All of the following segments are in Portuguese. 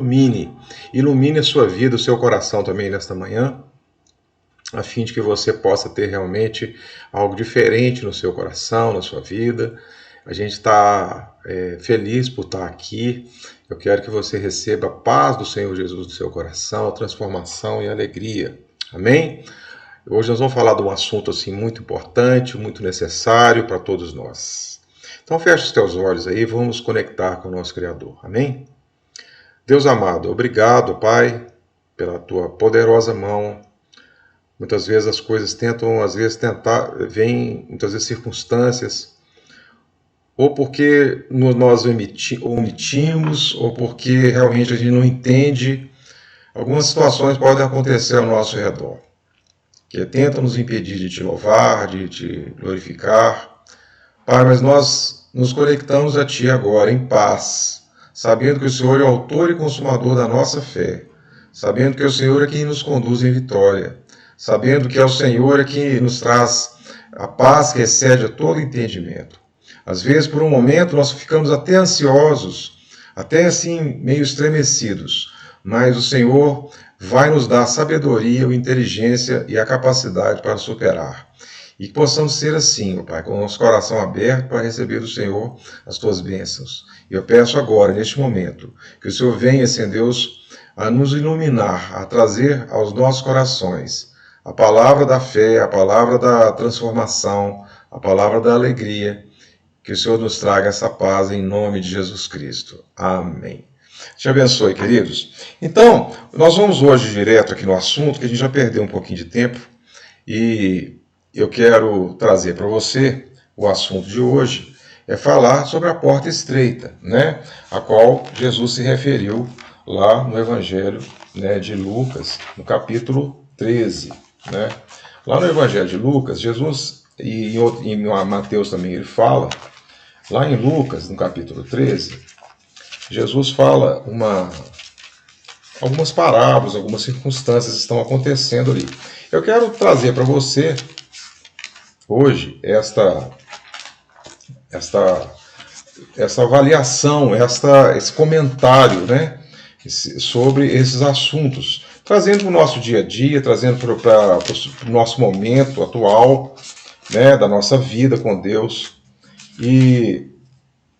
ilumine a sua vida, o seu coração também nesta manhã, a fim de que você possa ter realmente algo diferente no seu coração, na sua vida. A gente está feliz por estar aqui. Eu quero que você receba a paz do Senhor Jesus no seu coração, a transformação e a alegria. Amém? Hoje nós vamos falar de um assunto assim muito importante, muito necessário para todos nós. Então feche os teus olhos aí, vamos conectar com o nosso Criador. Amém? Deus amado, obrigado, Pai, pela tua poderosa mão. Muitas vezes as coisas vêm muitas vezes circunstâncias, ou porque nós omitimos, ou porque realmente a gente não entende. Algumas situações podem acontecer ao nosso redor, que tentam nos impedir de te louvar, de te glorificar. Pai, mas nós nos conectamos a Ti agora em paz, sabendo que o Senhor é o autor e consumador da nossa fé, sabendo que o Senhor é quem nos conduz em vitória, sabendo que é o Senhor que nos traz a paz que excede a todo entendimento. Às vezes, por um momento, nós ficamos até ansiosos, até assim, meio estremecidos, mas o Senhor vai nos dar a sabedoria, a inteligência e a capacidade para superar. E que possamos ser assim, meu Pai, com o nosso coração aberto para receber do Senhor as Tuas bênçãos. E eu peço agora, neste momento, que o Senhor venha, Senhor Deus, a nos iluminar, a trazer aos nossos corações a palavra da fé, a palavra da transformação, a palavra da alegria. Que o Senhor nos traga essa paz em nome de Jesus Cristo. Amém. Te abençoe, queridos. Então, nós vamos hoje direto aqui no assunto, que a gente já perdeu um pouquinho de tempo, e eu quero trazer para você o assunto de hoje, é falar sobre a porta estreita, né? A qual Jesus se referiu lá no Evangelho, né, de Lucas, no capítulo 13. Né? Lá no Evangelho de Lucas, Jesus, e em Mateus também ele fala, lá em Lucas, no capítulo 13, Jesus fala algumas parábolas, algumas circunstâncias estão acontecendo ali. Eu quero trazer para você hoje essa avaliação, esse comentário, né, sobre esses assuntos, trazendo para o nosso dia a dia, trazendo para o nosso momento atual, né, da nossa vida com Deus. E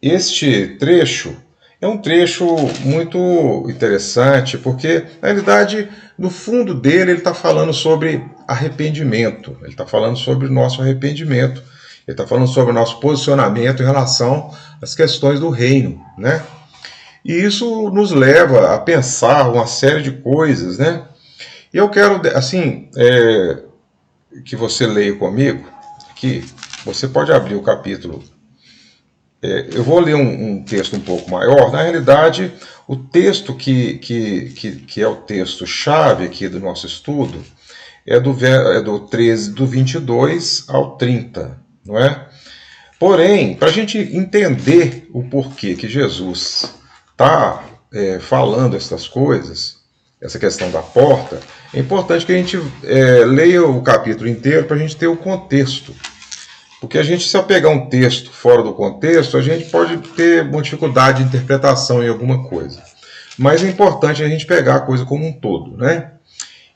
este trecho é um trecho muito interessante, porque, na realidade, no fundo dele, ele está falando sobre arrependimento, ele está falando sobre o nosso arrependimento, ele está falando sobre o nosso posicionamento em relação às questões do reino, né? E isso nos leva a pensar uma série de coisas, né? E eu quero, assim, que você leia comigo, aqui, você pode abrir o capítulo. Eu vou ler um texto um pouco maior. Na realidade, o texto que é o texto-chave aqui do nosso estudo é do 13, do 22 ao 30, não é? Porém, para a gente entender o porquê que Jesus está falando essas coisas, essa questão da porta, é importante que a gente leia o capítulo inteiro para a gente ter o contexto. Porque a gente, se eu pegar um texto fora do contexto, a gente pode ter uma dificuldade de interpretação em alguma coisa. Mas é importante a gente pegar a coisa como um todo, né?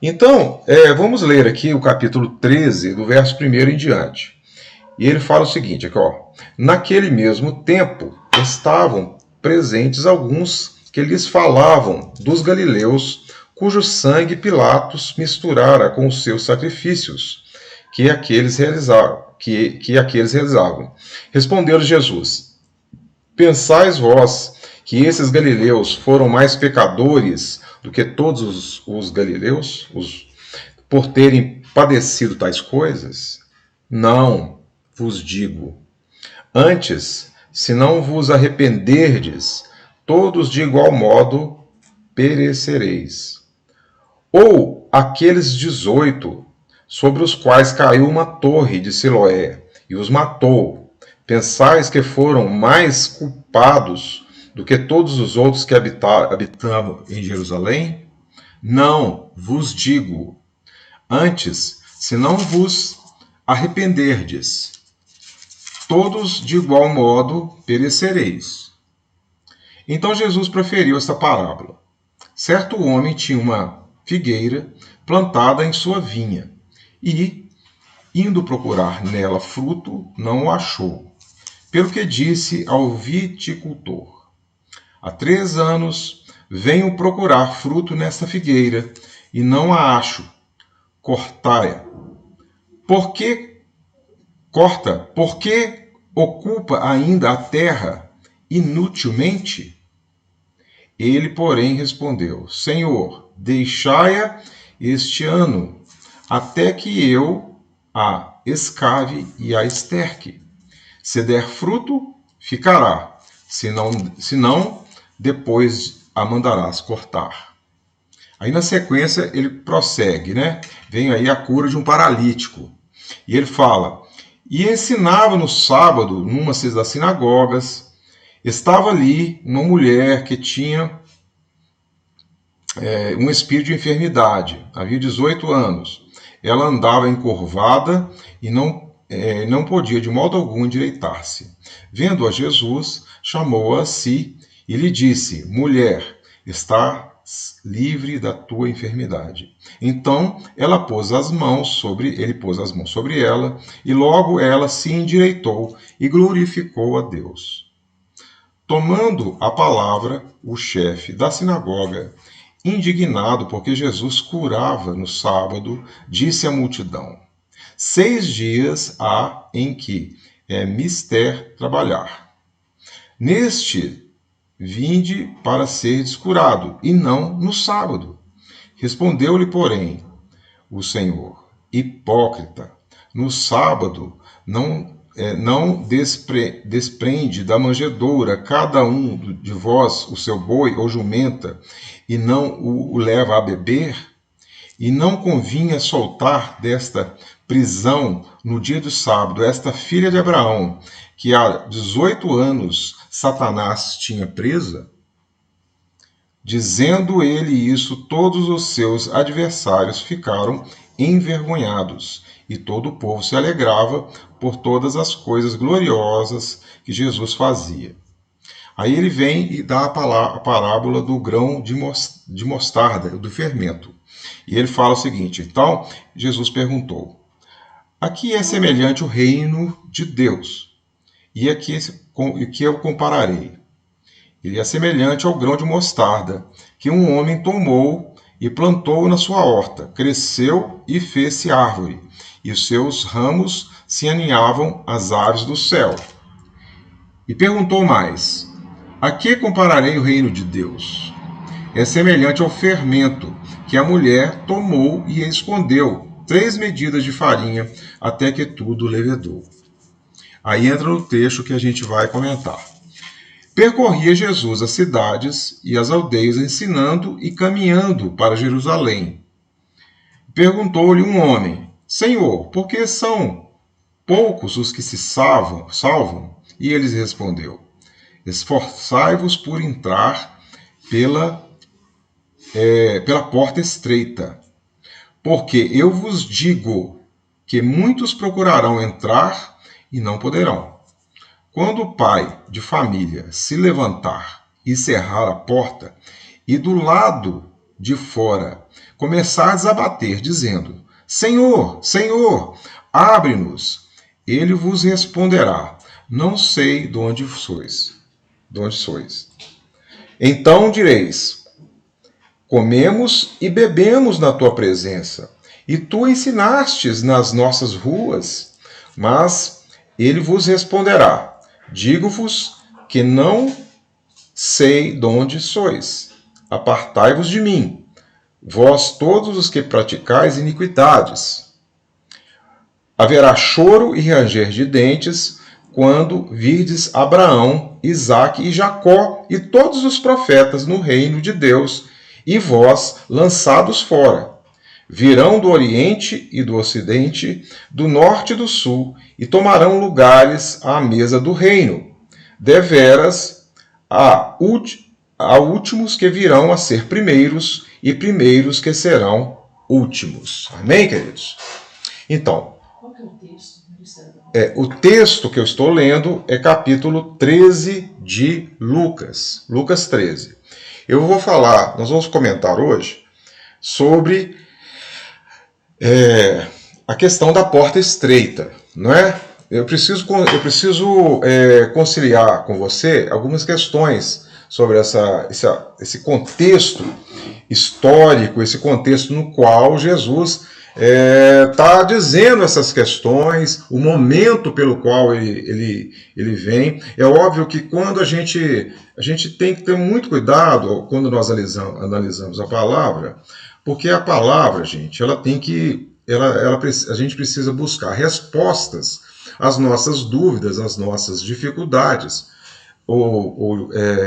Então, vamos ler aqui o capítulo 13, do verso 1 em diante. E ele fala o seguinte, aqui, ó. Naquele mesmo tempo, estavam presentes alguns que lhes falavam dos galileus, cujo sangue Pilatos misturara com os seus sacrifícios, que aqueles realizavam. Respondeu-lhe Jesus: Pensais vós que esses galileus foram mais pecadores do que todos os galileus, por terem padecido tais coisas? Não vos digo. Antes, se não vos arrependerdes, todos de igual modo perecereis. Ou aqueles 18 sobre os quais caiu uma torre de Siloé e os matou, pensais que foram mais culpados do que todos os outros que habitavam em Jerusalém? Não vos digo. Antes, se não vos arrependerdes, todos de igual modo perecereis. Então Jesus proferiu esta parábola. Certo homem tinha uma figueira plantada em sua vinha e, indo procurar nela fruto, não o achou. Pelo que disse ao viticultor: há 3 anos venho procurar fruto nesta figueira e não a acho. Cortai-a. Por que ocupa ainda a terra inutilmente? Ele, porém, respondeu: Senhor, deixai-a este ano, até que eu a escave e a esterque. Se der fruto, ficará, se não, depois a mandarás cortar. Aí na sequência ele prossegue, né? Vem aí a cura de um paralítico. E ele fala: e ensinava no sábado, numa das sinagogas. Estava ali uma mulher que tinha um espírito de enfermidade, havia 18 anos. Ela andava encurvada e não podia de modo algum endireitar-se. Vendo a Jesus, chamou-a a si e lhe disse: mulher, estás livre da tua enfermidade. Então ele pôs as mãos sobre ela, e logo ela se endireitou e glorificou a Deus. Tomando a palavra, o chefe da sinagoga, indignado porque Jesus curava no sábado, disse à multidão: 6 dias há em que é mister trabalhar. Neste vinde para seres curado, e não no sábado. Respondeu-lhe, porém, o Senhor: hipócrita, no sábado não desprende da manjedoura cada um de vós o seu boi ou jumenta, e não o leva a beber? E não convinha soltar desta prisão no dia do sábado esta filha de Abraão, que há 18 anos Satanás tinha presa? Dizendo ele isso, todos os seus adversários ficaram envergonhados, e todo o povo se alegrava por todas as coisas gloriosas que Jesus fazia. Aí ele vem e dá a parábola do grão de mostarda, do fermento. E ele fala o seguinte: então Jesus perguntou: a que é semelhante o reino de Deus? E a que eu compararei? Ele é semelhante ao grão de mostarda, que um homem tomou e plantou na sua horta. Cresceu e fez-se árvore, e os seus ramos se aninhavam às aves do céu. E perguntou mais: a que compararei o reino de Deus? É semelhante ao fermento, que a mulher tomou e escondeu 3 medidas de farinha, até que tudo levedou. Aí entra no texto que a gente vai comentar. Percorria Jesus as cidades e as aldeias, ensinando e caminhando para Jerusalém. Perguntou-lhe um homem: Senhor, por que são poucos os que se salvam? E ele respondeu: esforçai-vos por entrar pela porta estreita, porque eu vos digo que muitos procurarão entrar e não poderão. Quando o pai de família se levantar e cerrar a porta, e do lado de fora começardes a bater, dizendo: Senhor, Senhor, abre-nos, ele vos responderá: não sei de onde sois. Então direis: comemos e bebemos na tua presença, e tu ensinastes nas nossas ruas. Mas ele vos responderá: digo-vos que não sei de onde sois. Apartai-vos de mim, vós todos os que praticais iniquidades. Haverá choro e ranger de dentes quando virdes Abraão, Isaque e Jacó e todos os profetas no reino de Deus, e vós lançados fora. Virão do Oriente e do Ocidente, do Norte e do Sul, e tomarão lugares à mesa do reino. Deveras, há últimos que virão a ser primeiros, e primeiros que serão últimos. Amém, queridos? Então, qual que é o texto? O texto que eu estou lendo é capítulo 13 de Lucas. Lucas 13. Eu vou falar, nós vamos comentar hoje sobre a questão da porta estreita, não é? Eu preciso conciliar com você algumas questões sobre esse contexto histórico, esse contexto no qual Jesus está dizendo essas questões, o momento pelo qual ele vem. É óbvio que quando a gente tem que ter muito cuidado quando nós analisamos a palavra, porque a palavra, gente, ela tem que a gente precisa buscar respostas às nossas dúvidas, às nossas dificuldades,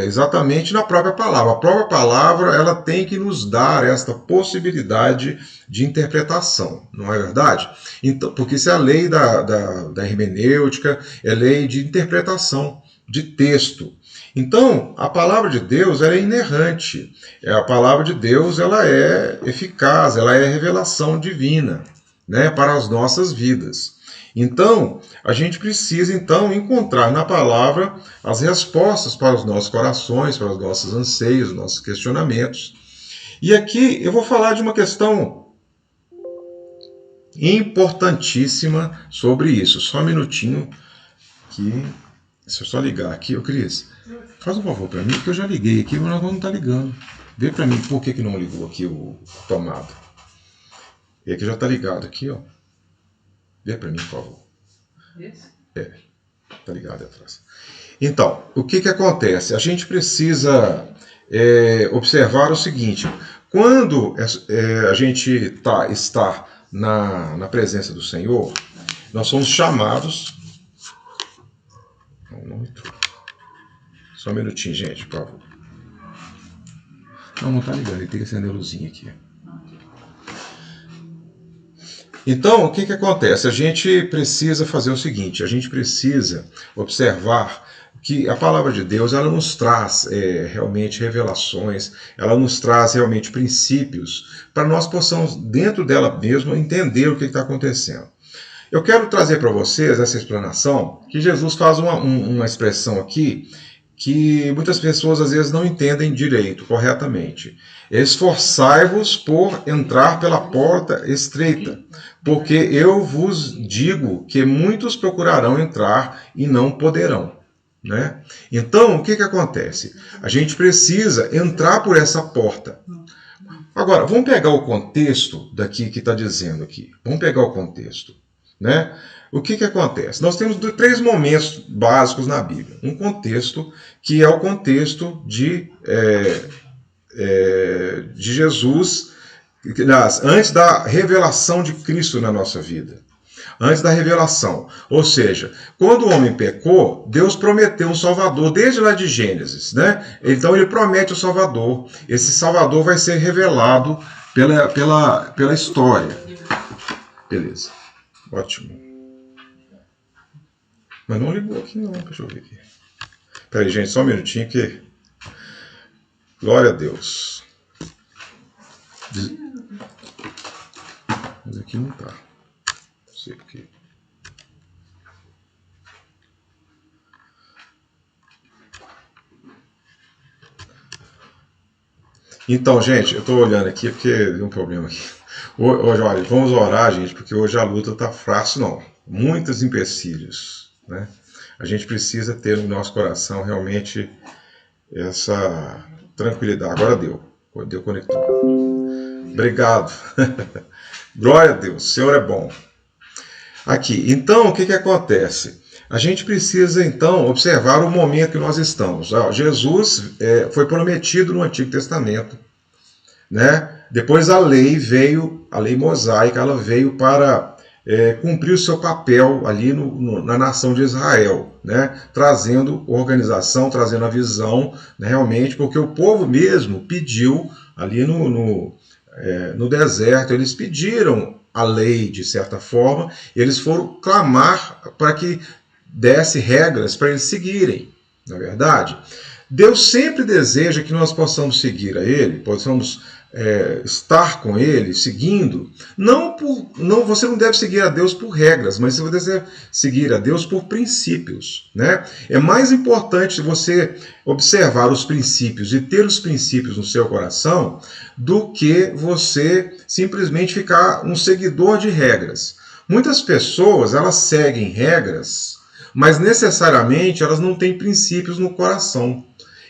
exatamente na própria palavra. A própria palavra ela tem que nos dar esta possibilidade de interpretação, não é verdade? Então, porque isso é a lei da hermenêutica, é lei de interpretação de texto. Então, a palavra de Deus ela é inerrante. A palavra de Deus ela é eficaz, ela é revelação divina, né, para as nossas vidas. Então, a gente precisa então encontrar na palavra as respostas para os nossos corações, para os nossos anseios, nossos questionamentos. E aqui eu vou falar de uma questão importantíssima sobre isso. Só um minutinho que deixa eu só ligar aqui, ô Cris. Faz um favor para mim, que eu já liguei aqui, mas nós vamos estar ligando. Vê para mim por que não ligou aqui o tomado. E aqui já está ligado aqui, ó. Vê para mim, por favor. Esse? Tá ligado atrás. Então, o que acontece? A gente precisa observar o seguinte: quando a gente está na presença do Senhor, nós somos chamados. Não entrou. Só um minutinho, gente, por favor. Não está ligado, ele tem que acender a luzinha aqui. Então, o que acontece? A gente precisa fazer o seguinte, a gente precisa observar que a palavra de Deus ela nos traz realmente revelações, ela nos traz realmente princípios, para nós possamos, dentro dela mesmo, entender o que está acontecendo. Eu quero trazer para vocês essa explanação, que Jesus faz uma expressão aqui, que muitas pessoas às vezes não entendem direito, corretamente. Esforçai-vos por entrar pela porta estreita, porque eu vos digo que muitos procurarão entrar e não poderão. Né? Então, o que acontece? A gente precisa entrar por essa porta. Agora, vamos pegar o contexto daqui que está dizendo aqui. Vamos pegar o contexto. Né? O que acontece? Nós temos 3 momentos básicos na Bíblia. Um contexto que é o contexto de Jesus, antes da revelação de Cristo na nossa vida. Antes da revelação. Ou seja, quando o homem pecou, Deus prometeu um Salvador desde lá de Gênesis. Né? Então ele promete o Salvador. Esse Salvador vai ser revelado pela história. Beleza. Ótimo. Mas não ligou aqui não, deixa eu ver aqui. Peraí, gente, só um minutinho que... Glória a Deus. Mas aqui não tá. Não sei porquê. Então, gente, eu tô olhando aqui porque deu um problema aqui. Hoje, olha, vamos orar, gente, porque hoje a luta tá fácil, não. Muitos empecilhos, né? A gente precisa ter no nosso coração realmente essa tranquilidade. Agora deu conectou. Obrigado. Glória a Deus, o Senhor é bom. Aqui, então, o que acontece? A gente precisa, então, observar o momento que nós estamos. Jesus foi prometido no Antigo Testamento, né? Depois a lei mosaica, ela veio para cumprir o seu papel ali na nação de Israel, né? Trazendo organização, trazendo a visão, né? Realmente, porque o povo mesmo pediu ali no deserto, eles pediram a lei de certa forma, eles foram clamar para que desse regras para eles seguirem, na verdade. Deus sempre deseja que nós possamos seguir a Ele, possamos estar com Ele, seguindo. Você não deve seguir a Deus por regras, mas você deve seguir a Deus por princípios, né? É mais importante você observar os princípios e ter os princípios no seu coração do que você simplesmente ficar um seguidor de regras. Muitas pessoas, elas seguem regras, mas necessariamente elas não têm princípios no coração.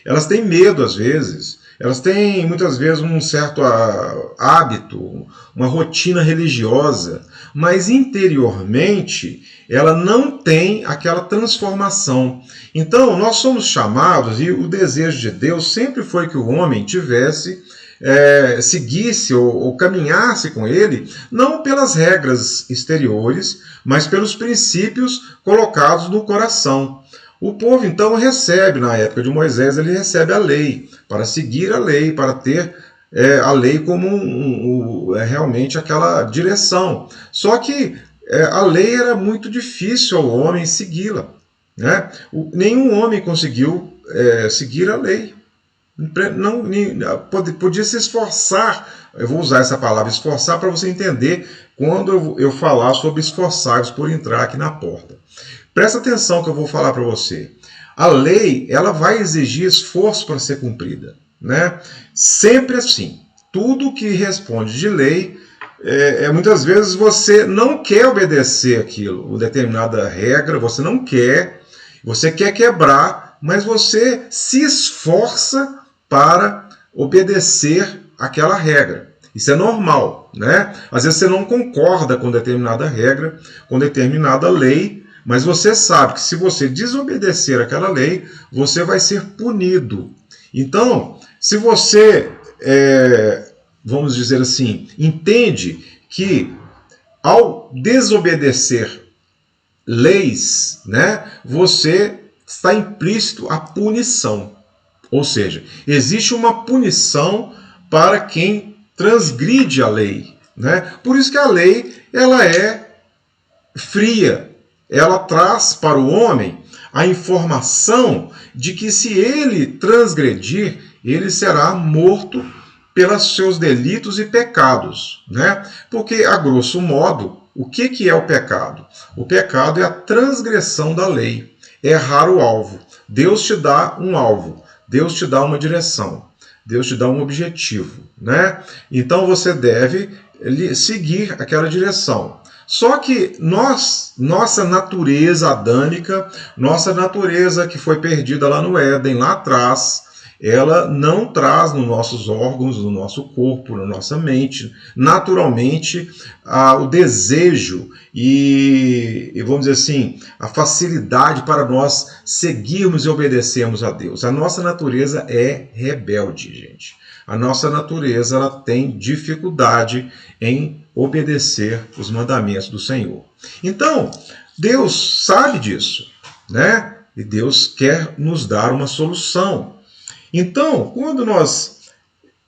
Elas têm medo às vezes, elas têm muitas vezes um certo hábito, uma rotina religiosa, mas interiormente ela não tem aquela transformação. Então nós somos chamados, e o desejo de Deus sempre foi que o homem seguisse ou caminhasse com ele, não pelas regras exteriores, mas pelos princípios colocados no coração. O povo então recebe, na época de Moisés, ele recebe a lei, para seguir a lei, para ter a lei como realmente aquela direção. Só que a lei era muito difícil ao homem segui-la, né? Nenhum homem conseguiu seguir a lei. Não, podia se esforçar, eu vou usar essa palavra esforçar para você entender quando eu falar sobre esforçar-vos por entrar aqui na porta. Presta atenção que eu vou falar para você. A lei, ela vai exigir esforço para ser cumprida, né? Sempre assim. Tudo que responde de lei, muitas vezes você não quer obedecer aquilo, uma determinada regra, você quer quebrar, mas você se esforça para obedecer aquela regra. Isso é normal, né? Às vezes você não concorda com determinada regra, com determinada lei, mas você sabe que se você desobedecer aquela lei, você vai ser punido. Então, se você, vamos dizer assim, entende que ao desobedecer leis, né, você está implícito a punição. Ou seja, existe uma punição para quem transgride a lei, né? Por isso que a lei ela é fria. Ela traz para o homem a informação de que se ele transgredir, ele será morto pelos seus delitos e pecados, né? Porque, a grosso modo, o que é o pecado? O pecado é a transgressão da lei, é errar o alvo. Deus te dá um alvo, Deus te dá uma direção, Deus te dá um objetivo, né? Então você deve seguir aquela direção. Só que nossa natureza adâmica, nossa natureza que foi perdida lá no Éden, lá atrás, ela não traz nos nossos órgãos, no nosso corpo, na nossa mente, naturalmente, o desejo e, vamos dizer assim, a facilidade para nós seguirmos e obedecermos a Deus. A nossa natureza é rebelde, gente. A nossa natureza ela tem dificuldade em obedecer os mandamentos do Senhor. Então, Deus sabe disso, né? E Deus quer nos dar uma solução. Então, quando nós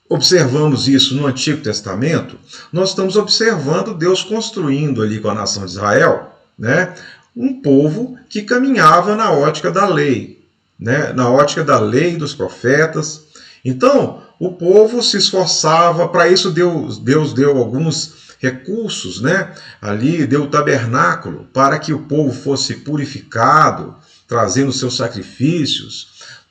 observamos isso no Antigo Testamento, nós estamos observando Deus construindo ali com a nação de Israel, né, um povo que caminhava na ótica da lei, né, na ótica da lei dos profetas. Então, o povo se esforçava, para isso Deus deu alguns recursos, né? Ali deu o tabernáculo para que o povo fosse purificado, trazendo seus sacrifícios.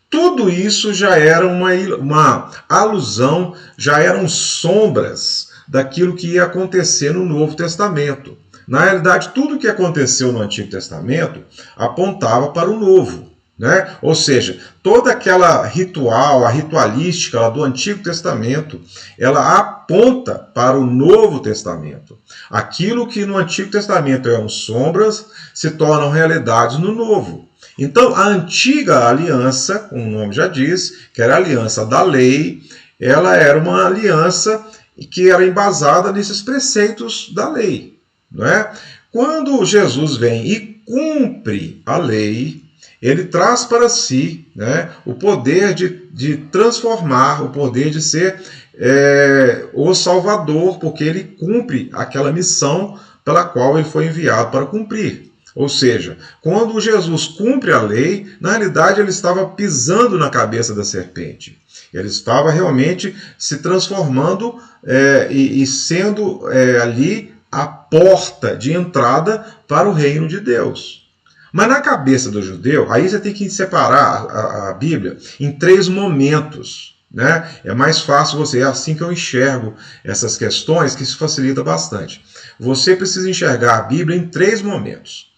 Tudo isso já era uma alusão, já eram sombras daquilo que ia acontecer no Novo Testamento. Na realidade, tudo o que aconteceu no Antigo Testamento apontava para o Novo, né? Ou seja, toda aquela ritual, a ritualística do Antigo Testamento, ela aponta para o Novo Testamento. Aquilo que no Antigo Testamento eram sombras se tornam realidades no Novo. Então, a antiga aliança, como o nome já diz, que era a aliança da lei, ela era uma aliança que era embasada nesses preceitos da lei, não é? Quando Jesus vem e cumpre a lei, ele traz para si, né, o poder de transformar, o poder de ser o Salvador, porque ele cumpre aquela missão pela qual ele foi enviado para cumprir. Ou seja, quando Jesus cumpre a lei, na realidade ele estava pisando na cabeça da serpente. Ele estava realmente se transformando e sendo ali a porta de entrada para o reino de Deus. Mas na cabeça do judeu, aí você tem que separar a Bíblia em 3 momentos. Né? É mais fácil você, é assim que eu enxergo essas questões, que isso facilita bastante. Você precisa enxergar a Bíblia em 3 momentos.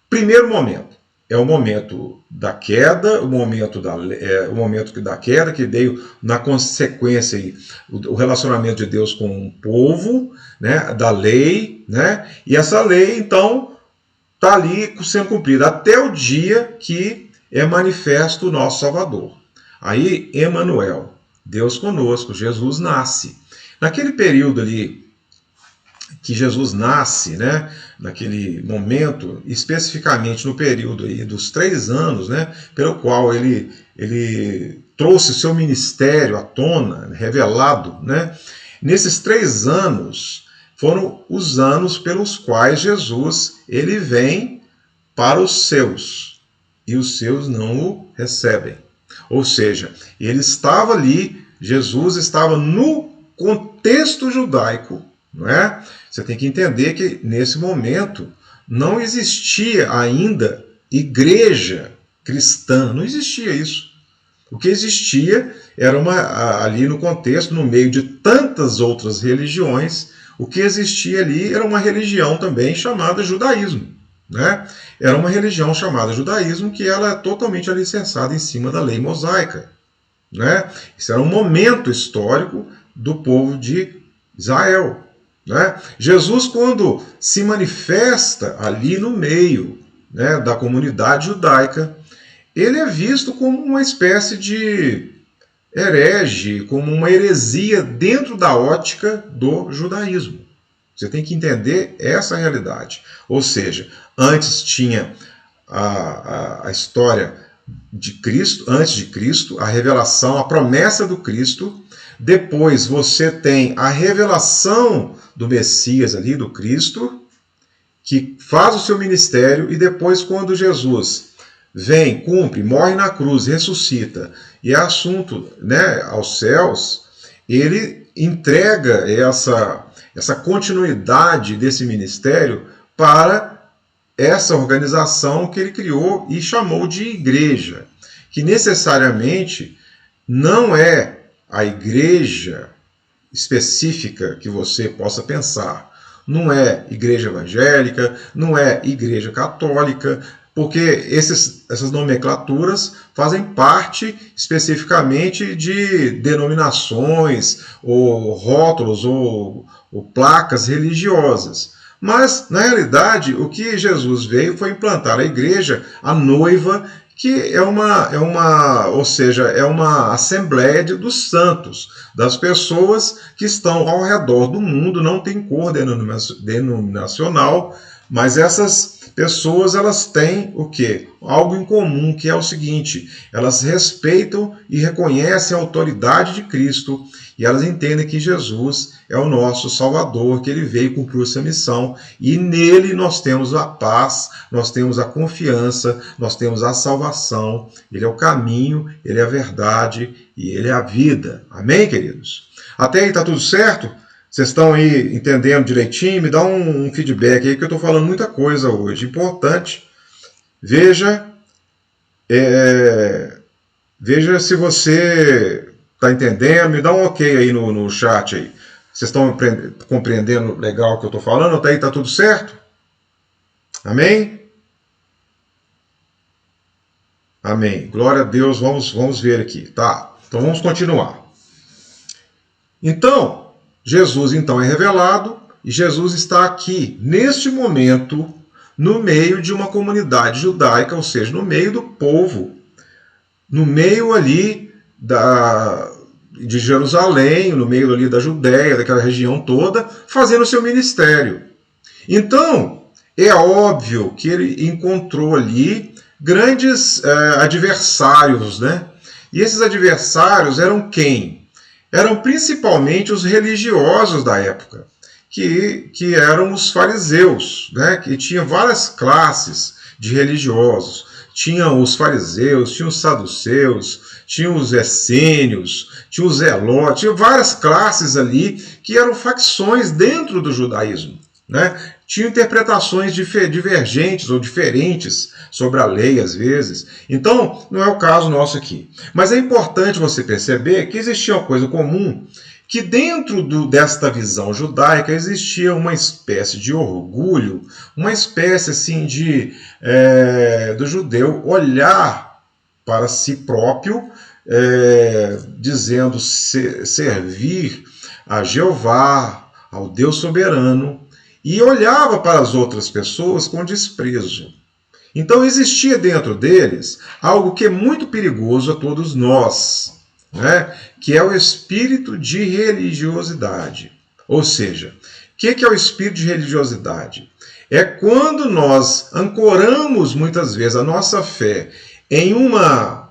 Primeiro momento é o momento da queda, o momento da queda, que veio na consequência aí, o relacionamento de Deus com o povo, né, da lei, né, e essa lei, então, está ali sendo cumprida até o dia que é manifesto o nosso Salvador. Aí, Emanuel, Deus conosco, Jesus nasce. Naquele período ali que Jesus nasce, né, naquele momento, especificamente no período aí dos 3 anos, né, pelo qual ele trouxe o seu ministério à tona, revelado, né, nesses 3 anos foram os anos pelos quais Jesus ele vem para os seus, e os seus não o recebem. Ou seja, ele estava ali, Jesus estava no contexto judaico, não é? Você tem que entender que nesse momento não existia ainda igreja cristã, não existia isso. O que existia era ali no contexto, no meio de tantas outras religiões, o que existia ali era uma religião também chamada judaísmo. Né? Era uma religião chamada judaísmo que ela é totalmente alicerçada em cima da lei mosaica. Né? Isso era um momento histórico do povo de Israel. Né? Jesus, quando se manifesta ali no meio, né, da comunidade judaica, ele é visto como uma espécie de herege, como uma heresia dentro da ótica do judaísmo. Você tem que entender essa realidade. Ou seja, antes tinha a história de Cristo, antes de Cristo, a revelação, a promessa do Cristo. Depois você tem a revelação do Messias ali, do Cristo, que faz o seu ministério, e depois quando Jesus vem, cumpre, morre na cruz, ressuscita e é assunto, né, aos céus, ele entrega essa continuidade desse ministério para essa organização que ele criou e chamou de igreja, que necessariamente não é a igreja específica que você possa pensar. Não é igreja evangélica, não é igreja católica, porque essas nomenclaturas fazem parte especificamente de denominações, ou rótulos, ou placas religiosas. Mas, na realidade, o que Jesus veio foi implantar a igreja, a noiva, que é ou seja, é uma assembleia dos santos, das pessoas que estão ao redor do mundo, não tem cor denominacional, mas essas pessoas, elas têm o quê? Algo em comum, que é o seguinte: elas respeitam e reconhecem a autoridade de Cristo, e elas entendem que Jesus é o nosso Salvador, que ele veio cumprir essa missão, e nele nós temos a paz, nós temos a confiança, nós temos a salvação. Ele é o caminho, ele é a verdade e ele é a vida. Amém, queridos? Até aí está tudo certo? Vocês estão aí entendendo direitinho? Me dá um feedback aí, que eu estou falando muita coisa hoje. Importante. Veja veja se você está entendendo. Me dá um ok aí no chat aí. Vocês estão compreendendo legal o que eu estou falando? Até aí está tudo certo? Amém? Amém. Glória a Deus. Vamos ver aqui. Tá. Então vamos continuar. Então, Jesus então é revelado, e Jesus está aqui, neste momento, no meio de uma comunidade judaica, ou seja, no meio do povo, no meio ali de Jerusalém, no meio ali da Judéia, daquela região toda, fazendo o seu ministério. Então, é óbvio que ele encontrou ali grandes adversários, né? E esses adversários eram quem? Eram principalmente os religiosos da época, que eram os fariseus, né? Que tinha várias classes de religiosos. Tinha os fariseus, tinha os saduceus, tinha os essênios, tinha os zelotes, tinha várias classes ali que eram facções dentro do judaísmo, né? Tinham interpretações divergentes ou diferentes sobre a lei, às vezes. Então, não é o caso nosso aqui. Mas é importante você perceber que existia uma coisa comum, que dentro desta visão judaica existia uma espécie de orgulho, uma espécie assim do judeu olhar para si próprio, dizendo servir a Jeová, ao Deus soberano, e olhava para as outras pessoas com desprezo. Então existia dentro deles algo que é muito perigoso a todos nós, né? Que é o espírito de religiosidade. Ou seja, o que é o espírito de religiosidade? É quando nós ancoramos muitas vezes a nossa fé em uma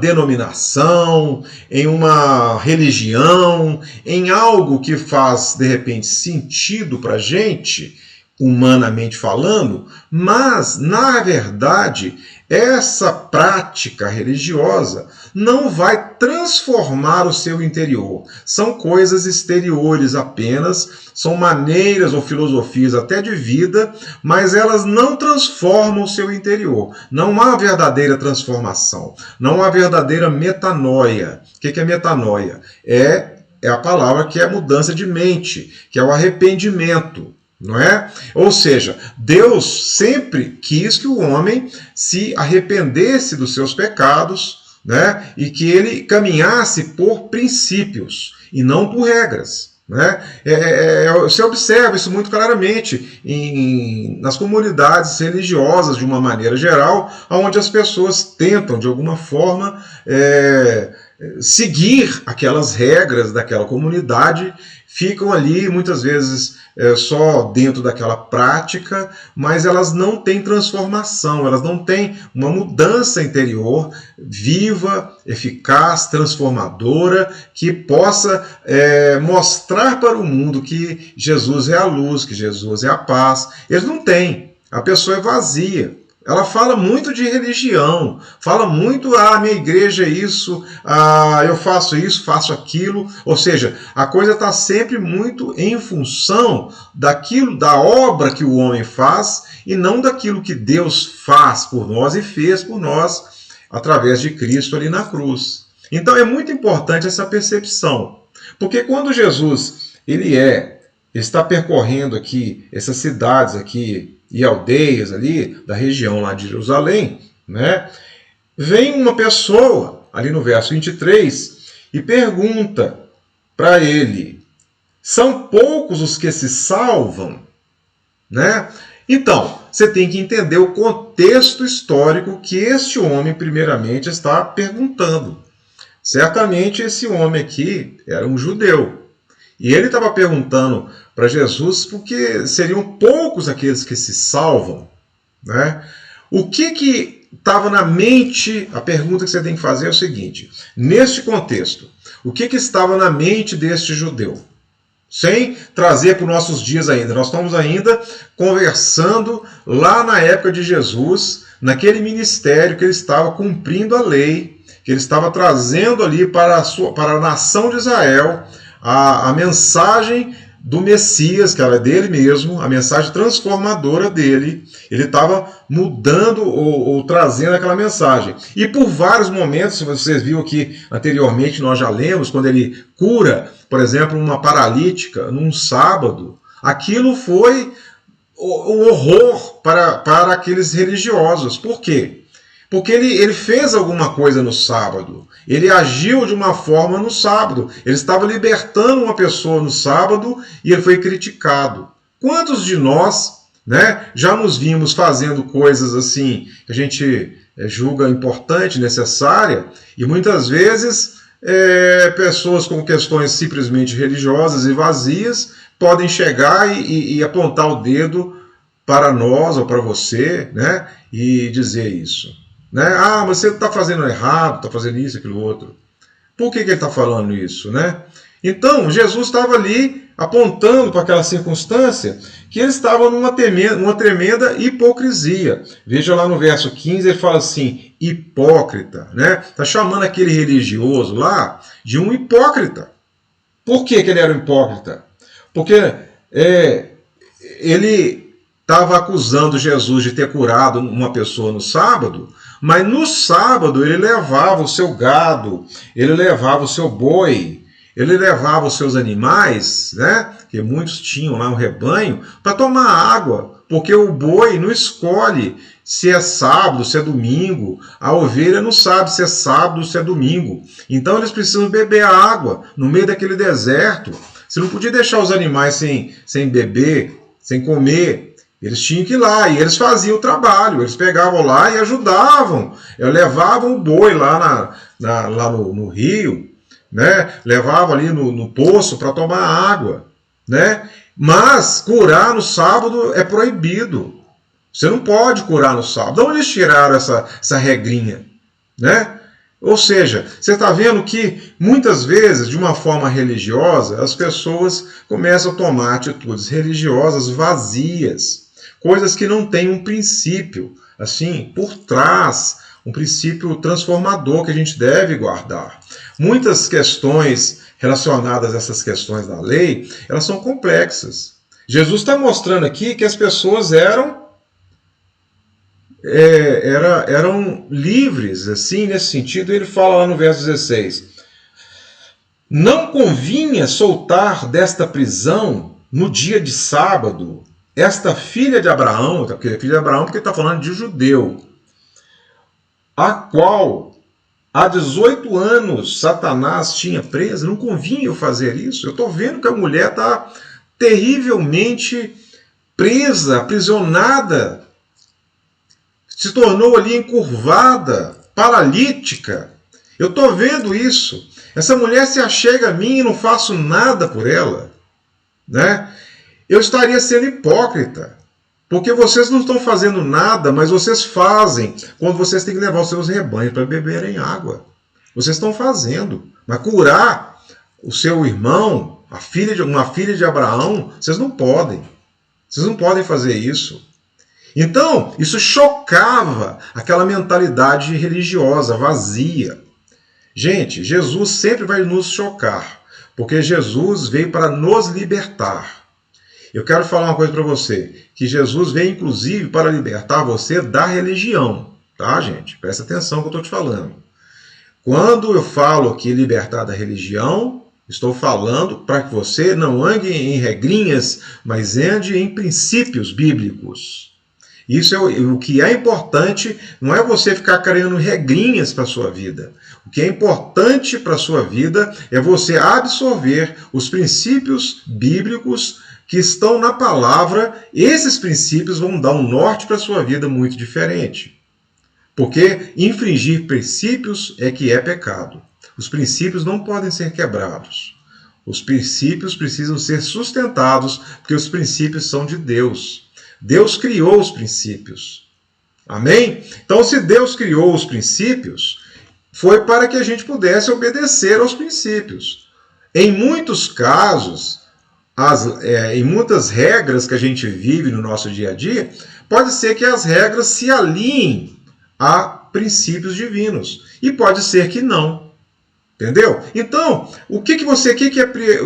denominação, em uma religião, em algo que faz, de repente, sentido para a gente, humanamente falando, mas, na verdade, essa prática religiosa não vai transformar o seu interior. São coisas exteriores apenas, são maneiras ou filosofias até de vida, mas elas não transformam o seu interior. Não há verdadeira transformação, não há verdadeira metanoia. O que é metanoia? É a palavra que é mudança de mente, que é o arrependimento. Não é? Ou seja, Deus sempre quis que o homem se arrependesse dos seus pecados, né? E que ele caminhasse por princípios e não por regras. Né? Você observa isso muito claramente nas comunidades religiosas, de uma maneira geral, onde as pessoas tentam, de alguma forma, seguir aquelas regras daquela comunidade, ficam ali muitas vezes só dentro daquela prática, mas elas não têm transformação, elas não têm uma mudança interior viva, eficaz, transformadora, que possa mostrar para o mundo que Jesus é a luz, que Jesus é a paz. Eles não têm, a pessoa é vazia. Ela fala muito de religião, fala muito, minha igreja é isso, eu faço isso, faço aquilo. Ou seja, a coisa está sempre muito em função daquilo, da obra que o homem faz e não daquilo que Deus faz por nós e fez por nós através de Cristo ali na cruz. Então é muito importante essa percepção, porque quando Jesus ele está percorrendo aqui essas cidades aqui e aldeias ali da região lá de Jerusalém, né? Vem uma pessoa ali no verso 23 e pergunta para ele: são poucos os que se salvam? Né? Então, você tem que entender o contexto histórico que este homem primeiramente está perguntando. Certamente esse homem aqui era um judeu. E ele estava perguntando para Jesus porque seriam poucos aqueles que se salvam. Né? O que estava na mente, a pergunta que você tem que fazer é o seguinte: neste contexto, o que estava na mente deste judeu? Sem trazer para os nossos dias ainda. Nós estamos ainda conversando lá na época de Jesus, naquele ministério que ele estava cumprindo a lei, que ele estava trazendo ali para a nação de Israel a mensagem do Messias, que era dele mesmo, a mensagem transformadora dele. Ele estava mudando ou trazendo aquela mensagem. E por vários momentos, se vocês viram aqui anteriormente, nós já lemos, quando ele cura, por exemplo, uma paralítica num sábado, aquilo foi o horror para aqueles religiosos. Por quê? Porque ele fez alguma coisa no sábado. Ele agiu de uma forma no sábado. Ele estava libertando uma pessoa no sábado e ele foi criticado. Quantos de nós, né, já nos vimos fazendo coisas assim que a gente julga importante, necessária, e muitas vezes pessoas com questões simplesmente religiosas e vazias podem chegar e apontar o dedo para nós ou para você, né, e dizer isso. Né? Mas você está fazendo errado, está fazendo isso, aquilo outro. Por que ele está falando isso? Né? Então, Jesus estava ali apontando para aquela circunstância que eles estavam numa tremenda hipocrisia. Veja lá no verso 15, ele fala assim, hipócrita, né? Está chamando aquele religioso lá de um hipócrita. Por que ele era um hipócrita? Porque ele estava acusando Jesus de ter curado uma pessoa no sábado, mas no sábado ele levava o seu gado, ele levava o seu boi, ele levava os seus animais, né, que muitos tinham lá um rebanho, para tomar água, porque o boi não escolhe se é sábado, se é domingo, a ovelha não sabe se é sábado ou se é domingo. Então eles precisam beber água no meio daquele deserto. Você não podia deixar os animais sem beber, sem comer. Eles tinham que ir lá, e eles faziam o trabalho, eles pegavam lá e ajudavam, levavam o boi lá, lá no rio, né? Levavam ali no poço para tomar água, né? Mas curar no sábado é proibido. Você não pode curar no sábado. De onde eles tiraram essa regrinha, né? Ou seja, você está vendo que muitas vezes, de uma forma religiosa, as pessoas começam a tomar atitudes religiosas vazias, coisas que não têm um princípio, assim, por trás, um princípio transformador que a gente deve guardar. Muitas questões relacionadas a essas questões da lei, elas são complexas. Jesus está mostrando aqui que as pessoas eram livres, assim, nesse sentido. Ele fala lá no verso 16, não convinha soltar desta prisão no dia de sábado esta filha de Abraão, filha de Abraão porque está falando de judeu, a qual há 18 anos Satanás tinha presa. Não convinha eu fazer isso. Eu estou vendo que a mulher está terrivelmente presa, aprisionada, se tornou ali encurvada, paralítica. Eu estou vendo isso. Essa mulher se achega a mim e não faço nada por ela, né? Eu estaria sendo hipócrita, porque vocês não estão fazendo nada, mas vocês fazem quando vocês têm que levar os seus rebanhos para beberem água. Vocês estão fazendo, mas curar o seu irmão, uma filha de Abraão, vocês não podem. Vocês não podem fazer isso. Então, isso chocava aquela mentalidade religiosa, vazia. Gente, Jesus sempre vai nos chocar, porque Jesus veio para nos libertar. Eu quero falar uma coisa para você, que Jesus veio inclusive para libertar você da religião, tá, gente? Presta atenção no que eu estou te falando. Quando eu falo aqui libertar da religião, estou falando para que você não ande em regrinhas, mas ande em princípios bíblicos. Isso é o que é importante, não é você ficar criando regrinhas para a sua vida. O que é importante para a sua vida é você absorver os princípios bíblicos que estão na palavra. Esses princípios vão dar um norte para a sua vida muito diferente. Porque infringir princípios é que é pecado. Os princípios não podem ser quebrados. Os princípios precisam ser sustentados, porque os princípios são de Deus. Deus criou os princípios. Amém? Então, se Deus criou os princípios, foi para que a gente pudesse obedecer aos princípios. Em muitos casos, em muitas regras que a gente vive no nosso dia a dia, pode ser que as regras se alinhem a princípios divinos. E pode ser que não. Entendeu? Então,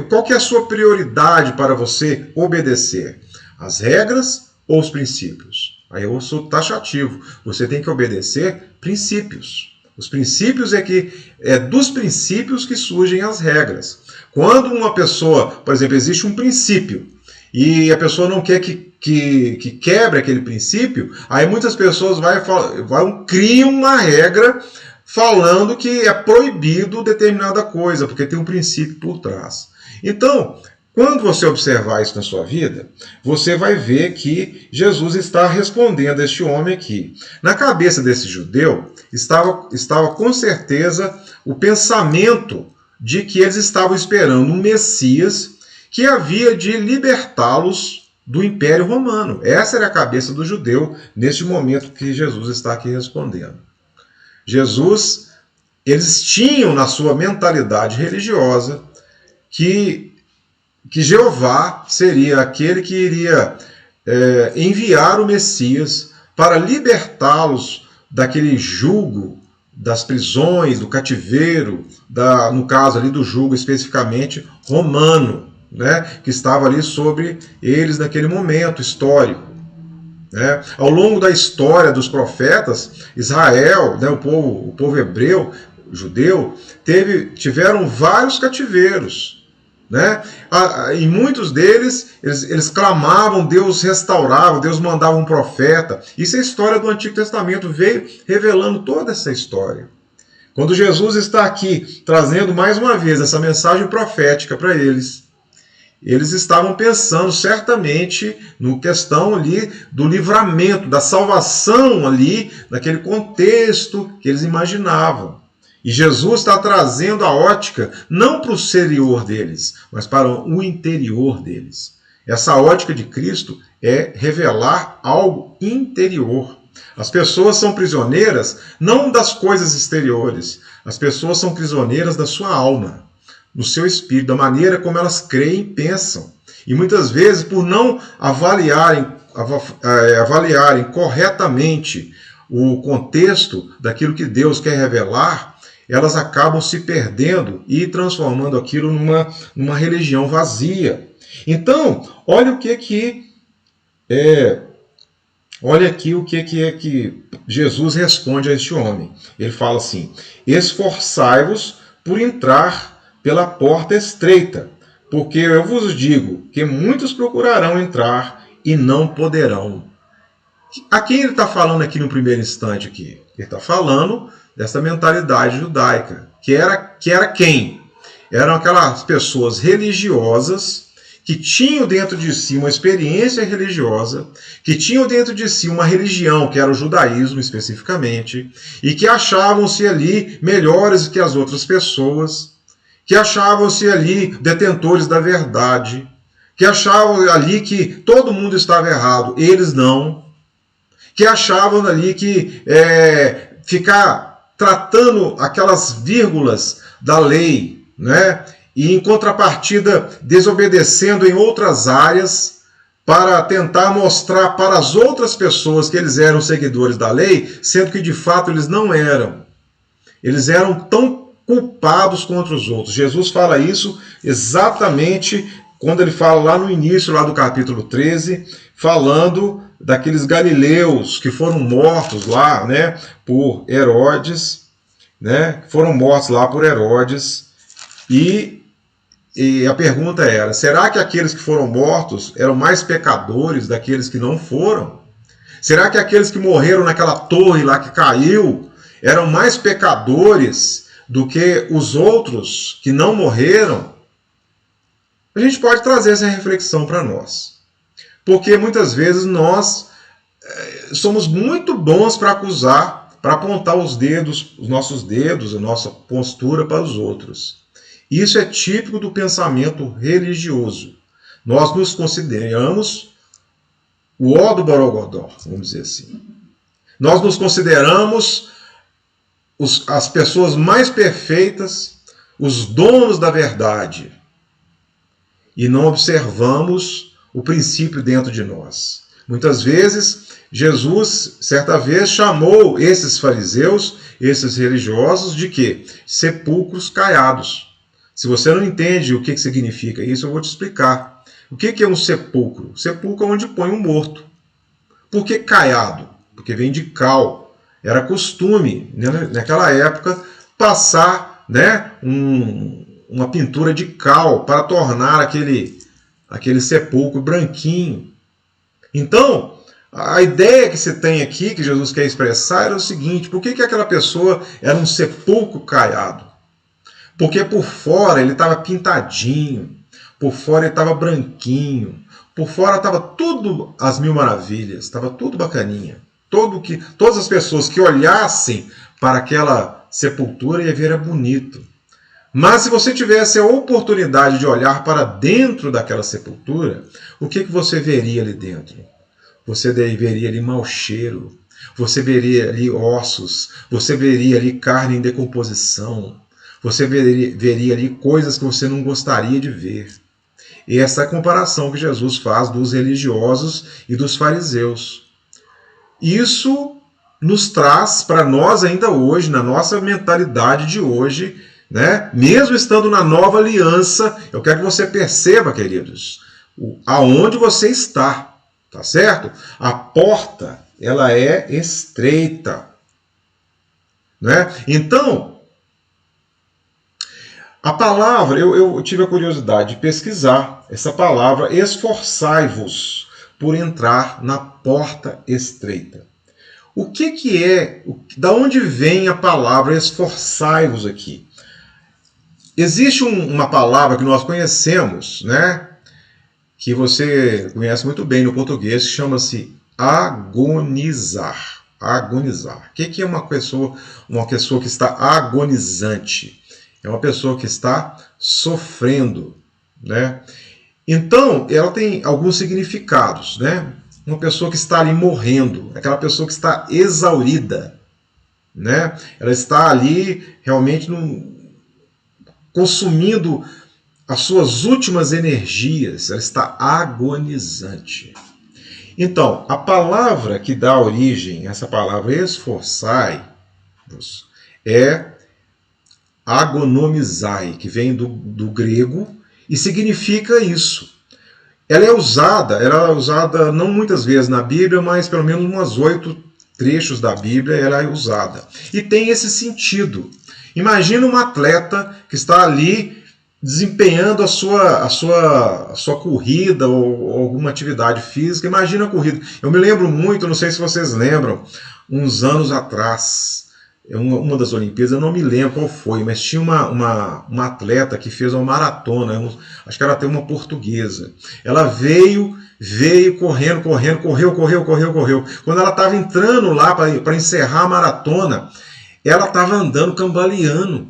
qual que é a sua prioridade para você obedecer? As regras ou os princípios? Aí eu sou taxativo. Você tem que obedecer princípios. Os princípios é dos princípios que surgem as regras. Quando uma pessoa, por exemplo, existe um princípio e a pessoa não quer que quebre aquele princípio, aí muitas pessoas criam uma regra falando que é proibido determinada coisa, porque tem um princípio por trás. Então, quando você observar isso na sua vida, você vai ver que Jesus está respondendo a este homem aqui. Na cabeça desse judeu estava com certeza o pensamento de que eles estavam esperando um Messias que havia de libertá-los do Império Romano. Essa era a cabeça do judeu neste momento que Jesus está aqui respondendo. Eles tinham na sua mentalidade religiosa que Jeová seria aquele que iria enviar o Messias para libertá-los daquele jugo das prisões, do cativeiro, no caso ali do jugo especificamente romano, né, que estava ali sobre eles naquele momento histórico. Né? Ao longo da história dos profetas, Israel, né, o povo hebreu, judeu, tiveram vários cativeiros. Né? Em muitos deles, eles clamavam, Deus restaurava, Deus mandava um profeta. Isso é a história do Antigo Testamento, veio revelando toda essa história. Quando Jesus está aqui, trazendo mais uma vez essa mensagem profética para eles estavam pensando certamente no questão ali do livramento, da salvação ali, naquele contexto que eles imaginavam. E Jesus está trazendo a ótica não para o exterior deles, mas para o interior deles. Essa ótica de Cristo é revelar algo interior. As pessoas são prisioneiras não das coisas exteriores, as pessoas são prisioneiras da sua alma, no seu espírito, da maneira como elas creem e pensam. E muitas vezes, por não avaliarem corretamente o contexto daquilo que Deus quer revelar, elas acabam se perdendo e transformando aquilo numa religião vazia. Então, olha o olha aqui o que é que Jesus responde a este homem. Ele fala assim: esforçai-vos por entrar pela porta estreita, porque eu vos digo que muitos procurarão entrar e não poderão. A quem ele está falando aqui no primeiro instante aqui? Ele está falando dessa mentalidade judaica, que era quem? Eram aquelas pessoas religiosas que tinham dentro de si uma experiência religiosa, que tinham dentro de si uma religião, que era o judaísmo especificamente, e que achavam-se ali melhores que as outras pessoas, que achavam-se ali detentores da verdade, que achavam ali que todo mundo estava errado, eles não, que achavam ali que ficar tratando aquelas vírgulas da lei, né, e em contrapartida desobedecendo em outras áreas para tentar mostrar para as outras pessoas que eles eram seguidores da lei, sendo que de fato eles não eram. Eles eram tão culpados contra os outros. Jesus fala isso exatamente quando ele fala lá no início lá do capítulo 13, falando daqueles galileus que foram mortos lá, né, por Herodes, né, foram mortos lá por Herodes, e a pergunta era: será que aqueles que foram mortos eram mais pecadores daqueles que não foram? Será que aqueles que morreram naquela torre lá que caiu eram mais pecadores do que os outros que não morreram? A gente pode trazer essa reflexão para nós. Porque muitas vezes nós somos muito bons para acusar, para apontar os nossos dedos, a nossa postura para os outros. Isso é típico do pensamento religioso. Nós nos consideramos o ó do Borogodó, vamos dizer assim. Nós nos consideramos as pessoas mais perfeitas, os donos da verdade, e não observamos o princípio dentro de nós. Muitas vezes, Jesus, certa vez, chamou esses fariseus, esses religiosos, de quê? Sepulcros caiados. Se você não entende o que significa isso, eu vou te explicar. O que é um sepulcro? Sepulcro é onde põe um morto. Por que caiado? Porque vem de cal. Era costume, naquela época, passar, né, uma pintura de cal para tornar aquele sepulcro branquinho. Então, a ideia que se tem aqui, que Jesus quer expressar, era o seguinte: por que aquela pessoa era um sepulcro caiado? Porque por fora ele estava pintadinho, por fora ele estava branquinho, por fora estava tudo às mil maravilhas, estava tudo bacaninha. Todas as pessoas que olhassem para aquela sepultura iam ver era bonito. Mas se você tivesse a oportunidade de olhar para dentro daquela sepultura, o que você veria ali dentro? Você veria ali mau cheiro, você veria ali ossos, você veria ali carne em decomposição, você veria ali coisas que você não gostaria de ver. E essa é a comparação que Jesus faz dos religiosos e dos fariseus. Isso nos traz para nós ainda hoje, na nossa mentalidade de hoje, né? Mesmo estando na nova aliança, eu quero que você perceba, queridos, aonde você está, tá certo? A porta, ela é estreita, né? Então, a palavra, eu tive a curiosidade de pesquisar essa palavra, esforçai-vos por entrar na porta estreita. O que é, da onde vem a palavra esforçai-vos aqui? Existe uma palavra que nós conhecemos, né? Que você conhece muito bem no português, que chama-se agonizar. Agonizar. O que é uma pessoa que está agonizante? É uma pessoa que está sofrendo, né? Então, ela tem alguns significados, né? Uma pessoa que está ali morrendo, aquela pessoa que está exaurida, né? Ela está ali realmente consumindo as suas últimas energias, ela está agonizante. Então, a palavra que dá origem, essa palavra esforçai-vos, é agonomizai, que vem do grego e significa isso. Ela é usada não muitas vezes na Bíblia, mas pelo menos umas 8 trechos da Bíblia ela é usada. E tem esse sentido. Imagina um atleta que está ali desempenhando a sua corrida ou alguma atividade física. Imagina a corrida. Eu me lembro muito, não sei se vocês lembram, uns anos atrás, uma das Olimpíadas, eu não me lembro qual foi, mas tinha uma atleta que fez uma maratona, acho que era até uma portuguesa. Ela veio correndo, correu. Quando ela estava entrando lá para encerrar a maratona, ela estava andando cambaleando.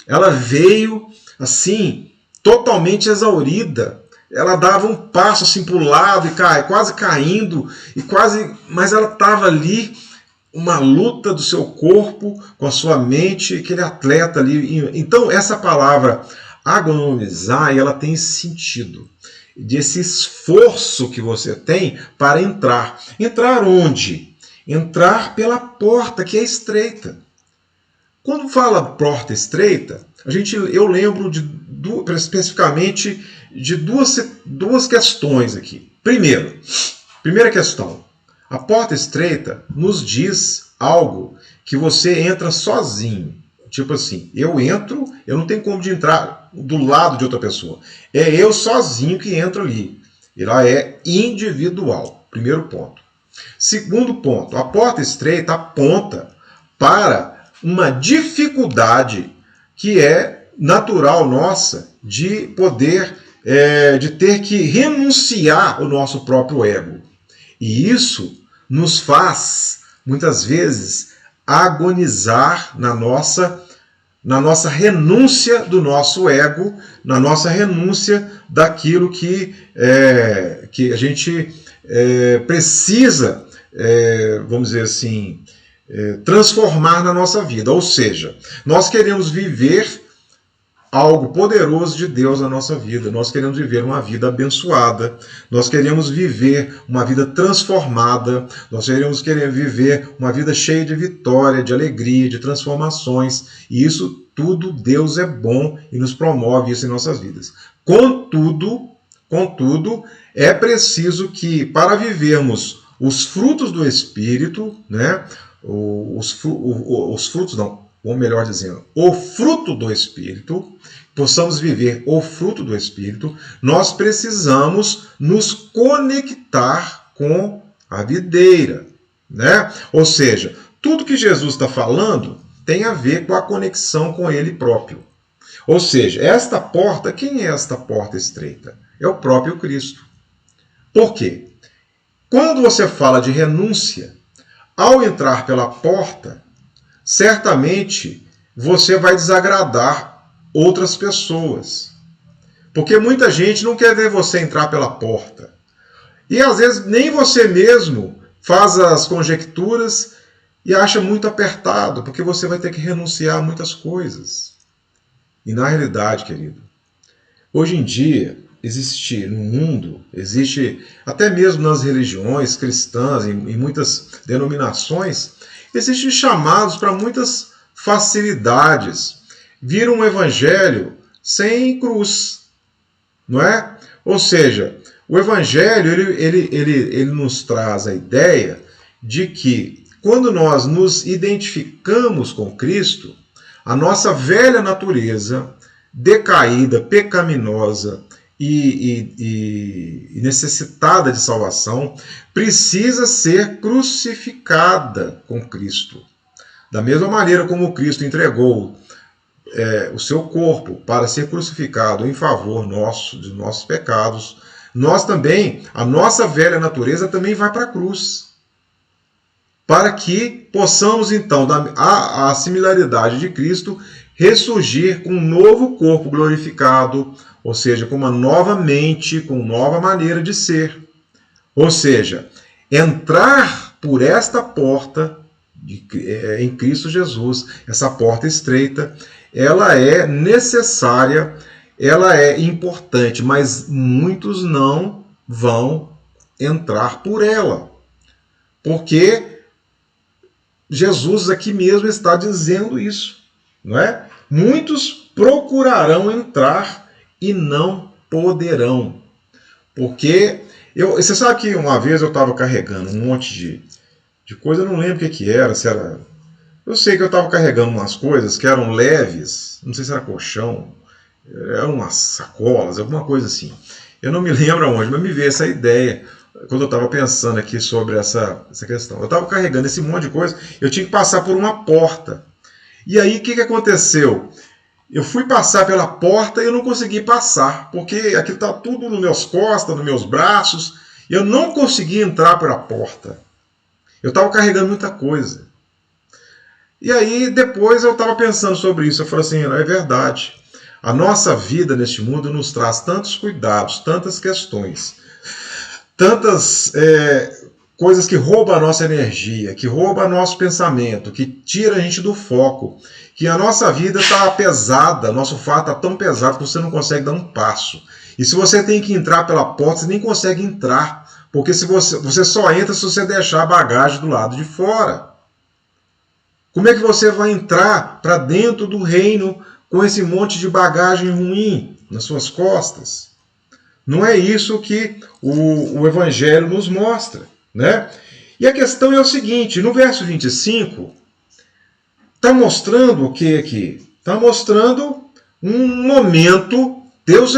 Ela veio assim, totalmente exaurida. Ela dava um passo assim para o lado e quase caindo, mas ela estava ali, uma luta do seu corpo com a sua mente, aquele atleta ali. Então, essa palavra agonomizar, ela tem esse sentido, desse esforço que você tem para entrar. Entrar onde? Entrar pela porta, que é estreita. Quando fala porta estreita, eu lembro especificamente de duas questões aqui. Primeira questão. A porta estreita nos diz algo que você entra sozinho. Tipo assim, eu entro, eu não tenho como de entrar do lado de outra pessoa. É eu sozinho que entro ali. Ela é individual. Primeiro ponto. Segundo ponto, a porta estreita aponta para uma dificuldade que é natural nossa de poder, de ter que renunciar ao nosso próprio ego. E isso nos faz, muitas vezes, agonizar na nossa renúncia do nosso ego, na nossa renúncia daquilo que a gente precisa, vamos dizer assim, transformar na nossa vida. Ou seja, nós queremos viver algo poderoso de Deus na nossa vida. Nós queremos viver uma vida abençoada. Nós queremos viver uma vida transformada. Nós queremos viver uma vida cheia de vitória, de alegria, de transformações. E isso tudo Deus é bom e nos promove isso em nossas vidas. Contudo, é preciso que, para vivermos os frutos do Espírito, né? Os frutos não, ou melhor dizendo, o fruto do Espírito, possamos viver o fruto do Espírito, nós precisamos nos conectar com a videira, né? Ou seja, tudo que Jesus está falando tem a ver com a conexão com Ele próprio. Ou seja, esta porta, quem é esta porta estreita? É o próprio Cristo. Por quê? Quando você fala de renúncia, ao entrar pela porta, certamente você vai desagradar outras pessoas. Porque muita gente não quer ver você entrar pela porta. E às vezes nem você mesmo faz as conjecturas e acha muito apertado, porque você vai ter que renunciar a muitas coisas. E na realidade, querido, hoje em dia, existe no mundo, existe até mesmo nas religiões cristãs, em muitas denominações, existem chamados para muitas facilidades. Vira um evangelho sem cruz, não é? Ou seja, o evangelho ele nos traz a ideia de que quando nós nos identificamos com Cristo, a nossa velha natureza, decaída, pecaminosa e necessitada de salvação, precisa ser crucificada com Cristo. Da mesma maneira como Cristo entregou o seu corpo para ser crucificado em favor nosso, dos nossos pecados, nós também, a nossa velha natureza também vai para a cruz. Para que possamos, então, a similaridade de Cristo, ressurgir com um novo corpo glorificado, ou seja, com uma nova mente, com nova maneira de ser. Ou seja, entrar por esta porta em Cristo Jesus, essa porta estreita, ela é necessária, ela é importante, mas muitos não vão entrar por ela. Porque Jesus aqui mesmo está dizendo isso, não é? Muitos procurarão entrar e não poderão. Porque você sabe que uma vez eu estava carregando um monte de coisa, eu não lembro o que era, se era. Eu sei que eu estava carregando umas coisas que eram leves, não sei se era colchão, eram umas sacolas, alguma coisa assim. Eu não me lembro aonde, mas me veio essa ideia quando eu estava pensando aqui sobre essa questão. Eu estava carregando esse monte de coisa, eu tinha que passar por uma porta. E aí o que aconteceu? Eu fui passar pela porta e eu não consegui passar, porque aquilo está tudo nas minhas costas, nos meus braços, e eu não consegui entrar pela porta. Eu estava carregando muita coisa. E aí depois eu estava pensando sobre isso, eu falei assim, é verdade. A nossa vida neste mundo nos traz tantos cuidados, tantas questões, tantas coisas que roubam a nossa energia, que roubam nosso pensamento, que tira a gente do foco, que a nossa vida está pesada, nosso fardo está tão pesado que você não consegue dar um passo. E se você tem que entrar pela porta, você nem consegue entrar, porque se você só entra se você deixar a bagagem do lado de fora. Como é que você vai entrar para dentro do reino com esse monte de bagagem ruim nas suas costas? Não é isso que o Evangelho nos mostra, né? E a questão é o seguinte, no verso 25, está mostrando o que aqui? Está mostrando um momento, Deus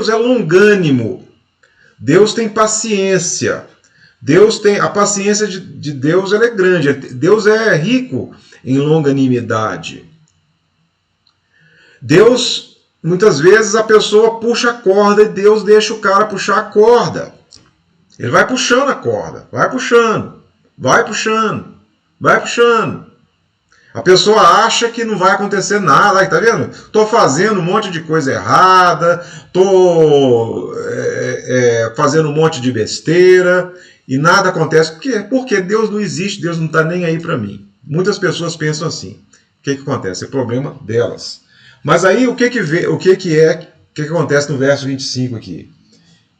é longânimo, Deus tem paciência, a paciência de Deus ela é grande, Deus é rico em longanimidade. Deus, muitas vezes a pessoa puxa a corda e Deus deixa o cara puxar a corda. Ele vai puxando a corda, vai puxando, vai puxando, vai puxando. A pessoa acha que não vai acontecer nada, tá vendo? Estou fazendo um monte de coisa errada, estou fazendo um monte de besteira e nada acontece. Por quê? Porque Deus não existe, Deus não está nem aí para mim. Muitas pessoas pensam assim. O que acontece? É problema delas. Mas aí o que acontece no verso 25 aqui?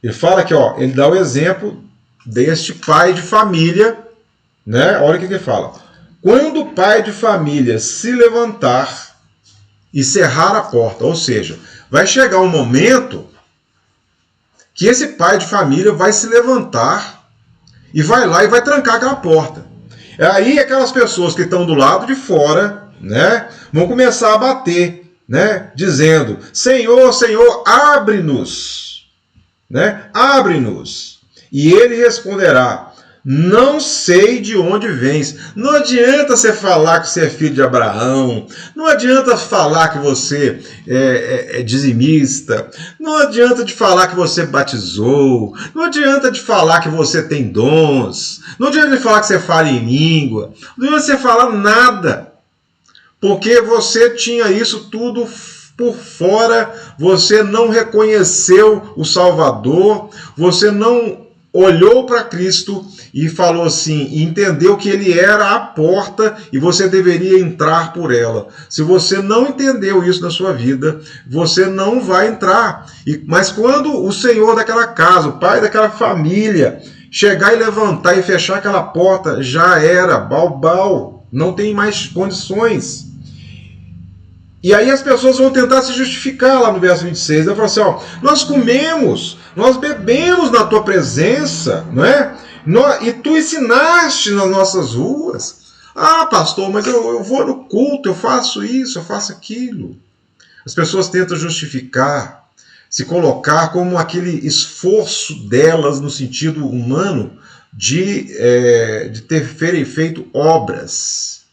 Ele fala que, ele dá o exemplo deste pai de família, né? Olha o que ele fala. Quando o pai de família se levantar e cerrar a porta, ou seja, vai chegar um momento que esse pai de família vai se levantar e vai lá e vai trancar aquela porta. Aí aquelas pessoas que estão do lado de fora, né, vão começar a bater, né, dizendo, Senhor, Senhor, abre-nos, né, abre-nos. E ele responderá, não sei de onde vens. Não adianta você falar que você é filho de Abraão, não adianta falar que você é dizimista, não adianta de falar que você batizou, não adianta de falar que você tem dons, não adianta de falar que você fala em língua, não adianta você falar nada, porque você tinha isso tudo por fora, você não reconheceu o Salvador, você não olhou para Cristo e falou assim, e entendeu que ele era a porta e você deveria entrar por ela. Se você não entendeu isso na sua vida, você não vai entrar. Mas quando o Senhor daquela casa, o pai daquela família, chegar e levantar e fechar aquela porta, já era, balbal, não tem mais condições. E aí as pessoas vão tentar se justificar lá no verso 26. Ela fala assim, ó, nós comemos, nós bebemos na tua presença, não é? E tu ensinaste nas nossas ruas. Ah, pastor, mas eu vou no culto, eu faço isso, eu faço aquilo. As pessoas tentam justificar, se colocar como aquele esforço delas no sentido humano de terem feito obras.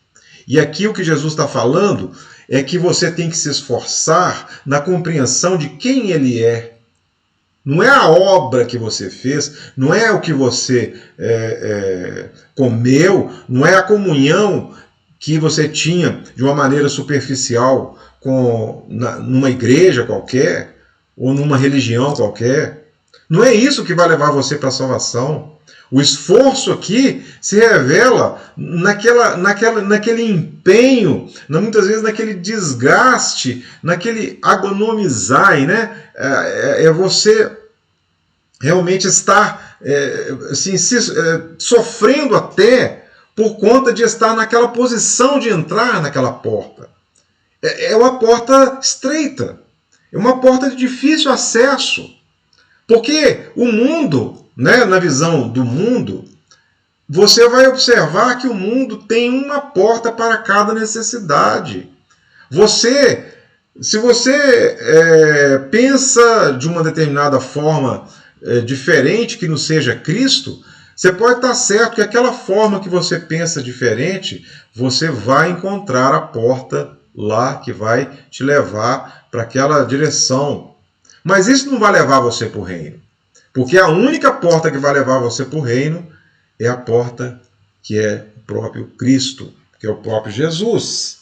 E aqui o que Jesus está falando é que você tem que se esforçar na compreensão de quem ele é. Não é a obra que você fez, não é o que você comeu, não é a comunhão que você tinha de uma maneira superficial numa igreja qualquer, ou numa religião qualquer. Não é isso que vai levar você para a salvação. O esforço aqui se revela naquele empenho, muitas vezes naquele desgaste, naquele agonomizar, né? É você realmente estar sofrendo até por conta de estar naquela posição de entrar naquela porta. É uma porta estreita, é uma porta de difícil acesso, porque o mundo, né, na visão do mundo, você vai observar que o mundo tem uma porta para cada necessidade. Se você pensa de uma determinada forma diferente que não seja Cristo, você pode estar certo que aquela forma que você pensa diferente, você vai encontrar a porta lá que vai te levar para aquela direção. Mas isso não vai levar você para o reino. Porque a única porta que vai levar você para o reino é a porta que é o próprio Cristo, que é o próprio Jesus.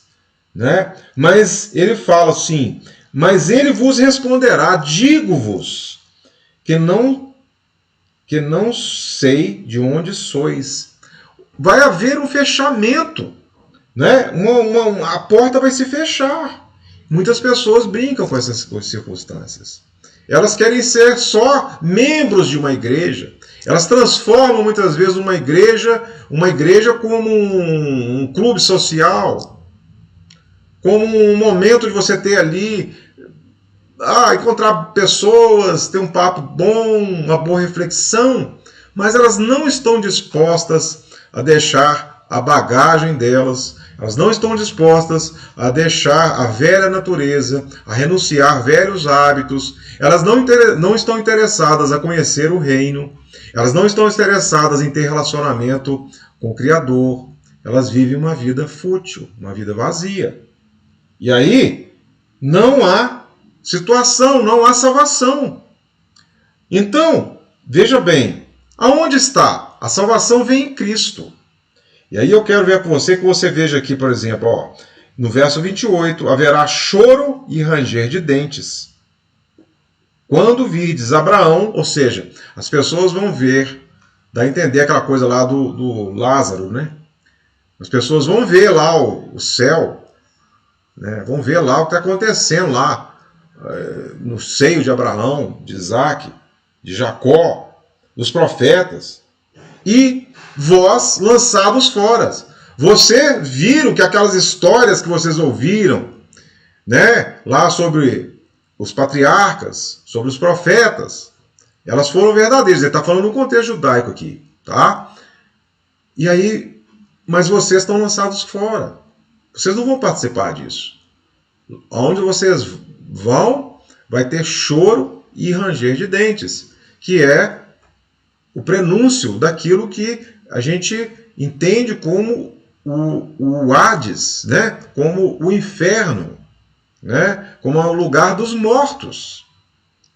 Né? Mas ele fala assim, mas ele vos responderá, digo-vos, que não sei de onde sois. Vai haver um fechamento. Né? A porta vai se fechar. Muitas pessoas brincam com essas circunstâncias. Elas querem ser só membros de uma igreja. Elas transformam muitas vezes uma igreja como um clube social, como um momento de você ter ali, encontrar pessoas, ter um papo bom, uma boa reflexão, mas elas não estão dispostas a deixar a bagagem delas, elas não estão dispostas a deixar a velha natureza, a renunciar velhos hábitos, elas não estão interessadas a conhecer o reino, elas não estão interessadas em ter relacionamento com o Criador, elas vivem uma vida fútil, uma vida vazia. E aí não há situação, não há salvação. Então, veja bem, aonde está? A salvação vem em Cristo. E aí eu quero ver com você que você veja aqui, por exemplo, no verso 28, haverá choro e ranger de dentes. Quando virdes Abraão, ou seja, as pessoas vão ver, dá a entender aquela coisa lá do Lázaro, né? As pessoas vão ver lá o céu, né? Vão ver lá o que está acontecendo lá, no seio de Abraão, de Isaac, de Jacó, dos profetas. E vós lançados fora. Você viram que aquelas histórias que vocês ouviram, né, lá sobre os patriarcas, sobre os profetas, elas foram verdadeiras. Ele está falando no contexto judaico aqui, tá? E aí, mas vocês estão lançados fora. Vocês não vão participar disso. Onde vocês vão, vai ter choro e ranger de dentes, que é o prenúncio daquilo que a gente entende como o Hades, né? Como o inferno, né? Como o lugar dos mortos,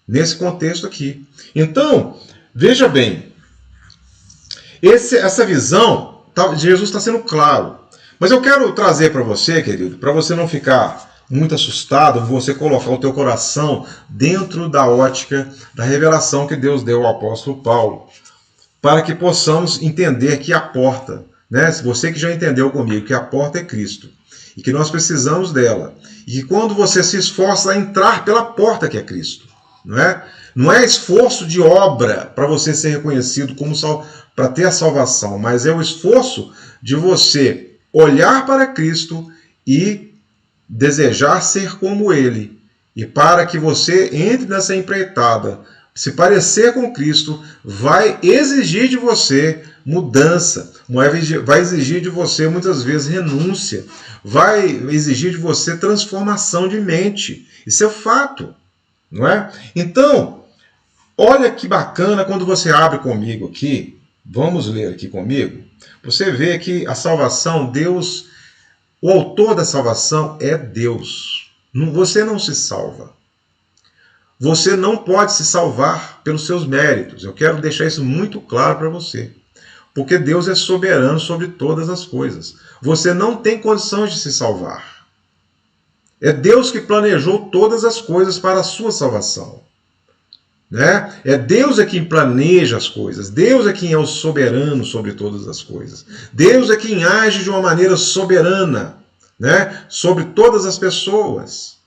nesse contexto aqui. Então, veja bem, essa visão, Jesus está sendo claro. Mas eu quero trazer para você, querido, para você não ficar muito assustado, você colocar o teu coração dentro da ótica da revelação que Deus deu ao apóstolo Paulo. para que possamos entender que a porta, né? Você que já entendeu comigo que a porta é Cristo e que nós precisamos dela, e que quando você se esforça a entrar pela porta que é Cristo, não é? Não é esforço de obra para você ser reconhecido como para ter a salvação, mas é o esforço de você olhar para Cristo e desejar ser como Ele. E para que você entre nessa empreitada, se parecer com Cristo, vai exigir de você mudança, vai exigir de você muitas vezes renúncia, vai exigir de você transformação de mente. Isso é fato, não é? Então, olha que bacana quando você abre comigo aqui, vamos ler aqui comigo, você vê que a salvação, Deus, o autor da salvação é Deus. Você não se salva. Você não pode se salvar pelos seus méritos. Eu quero deixar isso muito claro para você. Porque Deus é soberano sobre todas as coisas. Você não tem condições de se salvar. É Deus que planejou todas as coisas para a sua salvação. Né? É Deus quem planeja as coisas. Deus é quem é o soberano sobre todas as coisas. Deus é quem age de uma maneira soberana, né? Sobre todas as pessoas.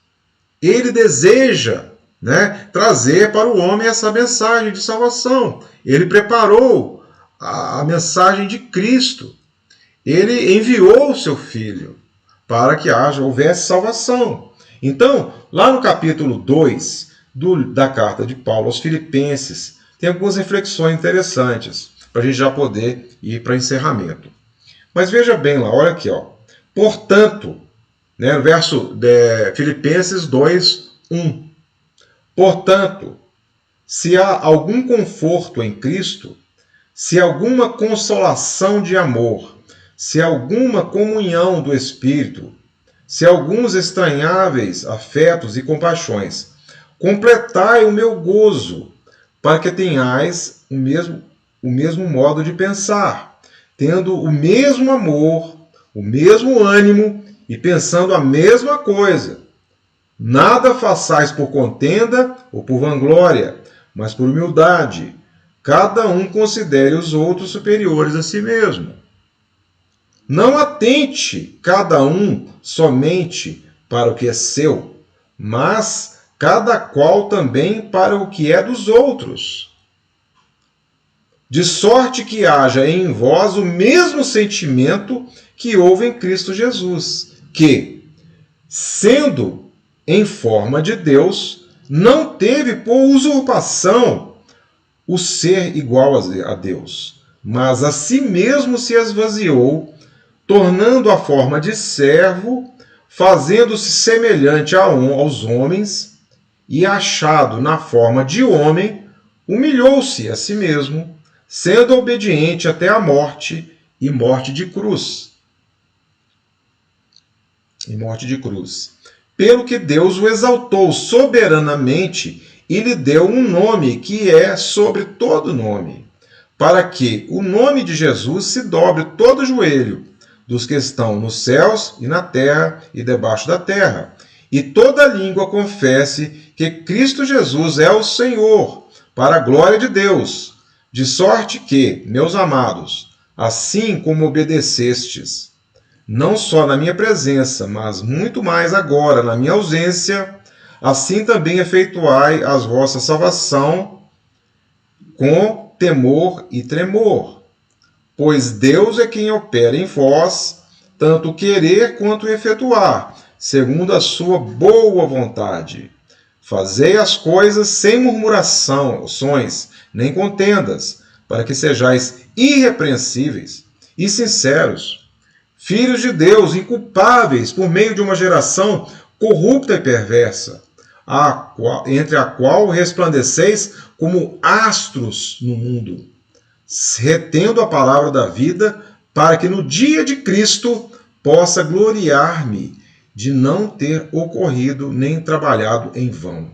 Ele deseja, né, trazer para o homem essa mensagem de salvação. Ele preparou a mensagem de Cristo. Ele enviou o seu Filho para que houvesse salvação. Então, lá no capítulo 2 da carta de Paulo aos Filipenses, tem algumas reflexões interessantes para a gente já poder ir para encerramento. Mas veja bem lá, olha aqui, ó. Portanto, né, no verso de Filipenses 2, 1. Portanto, se há algum conforto em Cristo, se alguma consolação de amor, se alguma comunhão do Espírito, se alguns estranháveis afetos e compaixões, completai o meu gozo, para que tenhais o mesmo modo de pensar, tendo o mesmo amor, o mesmo ânimo e pensando a mesma coisa. Nada façais por contenda ou por vanglória, mas por humildade. Cada um considere os outros superiores a si mesmo. Não atente cada um somente para o que é seu, mas cada qual também para o que é dos outros. De sorte que haja em vós o mesmo sentimento que houve em Cristo Jesus, que, sendo em forma de Deus, não teve por usurpação o ser igual a Deus, mas a si mesmo se esvaziou, tornando a forma de servo, fazendo-se semelhante aos homens, e achado na forma de homem, humilhou-se a si mesmo, sendo obediente até a morte e morte de cruz. Pelo que Deus o exaltou soberanamente e lhe deu um nome que é sobre todo nome, para que o nome de Jesus se dobre todo joelho, dos que estão nos céus e na terra e debaixo da terra, e toda língua confesse que Cristo Jesus é o Senhor, para a glória de Deus. De sorte que, meus amados, assim como obedecestes, não só na minha presença, mas muito mais agora na minha ausência, assim também efetuai a vossa salvação com temor e tremor. Pois Deus é quem opera em vós, tanto querer quanto efetuar, segundo a sua boa vontade. Fazei as coisas sem murmurações, nem contendas, para que sejais irrepreensíveis e sinceros, filhos de Deus, inculpáveis por meio de uma geração corrupta e perversa, entre a qual resplandeceis como astros no mundo, retendo a palavra da vida, para que no dia de Cristo possa gloriar-me de não ter ocorrido nem trabalhado em vão.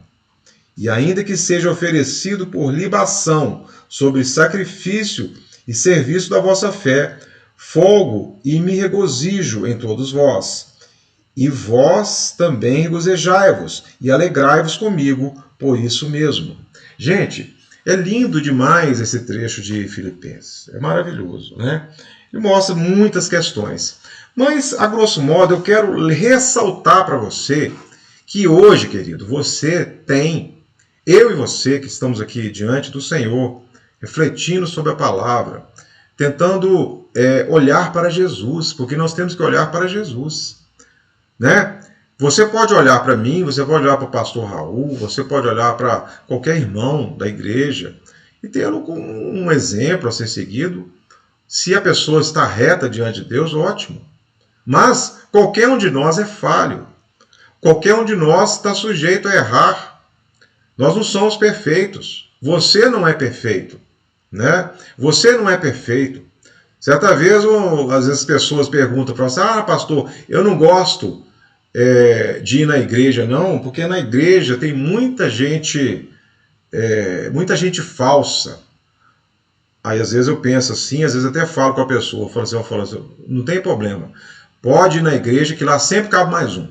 E ainda que seja oferecido por libação sobre sacrifício e serviço da vossa fé, folgo e me regozijo em todos vós. E vós também regozijai-vos e alegrai-vos comigo por isso mesmo. Gente, É lindo demais esse trecho de Filipenses. É maravilhoso, né? Ele mostra muitas questões. Mas, a grosso modo, eu quero ressaltar para você que hoje, querido, você tem, eu e você que estamos aqui diante do Senhor, refletindo sobre a palavra, tentando olhar para Jesus, porque nós temos que olhar para Jesus, né? Você pode olhar para mim, você pode olhar para o pastor Raul, você pode olhar para qualquer irmão da igreja e tê-lo como um exemplo a ser seguido. Se a pessoa está reta diante de Deus, ótimo. Mas qualquer um de nós é falho. Qualquer um de nós está sujeito a errar. Nós não somos perfeitos. Você não é perfeito, né? Você não é perfeito. Certa vez, às vezes as pessoas perguntam para você: pastor, eu não gosto de ir na igreja, não, porque na igreja tem muita gente falsa. Aí às vezes eu penso assim, às vezes até falo com a pessoa, eu falo assim, não tem problema, pode ir na igreja que lá sempre cabe mais um,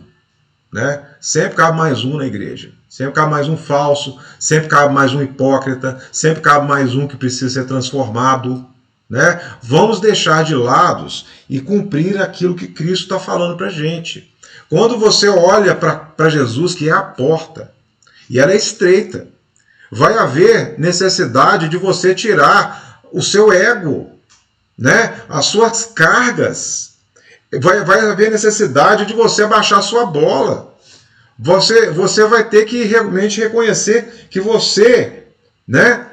né? Sempre cabe mais um na igreja, sempre cabe mais um falso, sempre cabe mais um hipócrita, sempre cabe mais um que precisa ser transformado, né? Vamos deixar de lados e cumprir aquilo que Cristo está falando para a gente. Quando você olha para Jesus, que é a porta, e ela é estreita, vai haver necessidade de você tirar o seu ego, né? As suas cargas. Vai haver necessidade de você abaixar a sua bola. Você vai ter que realmente reconhecer que você, né,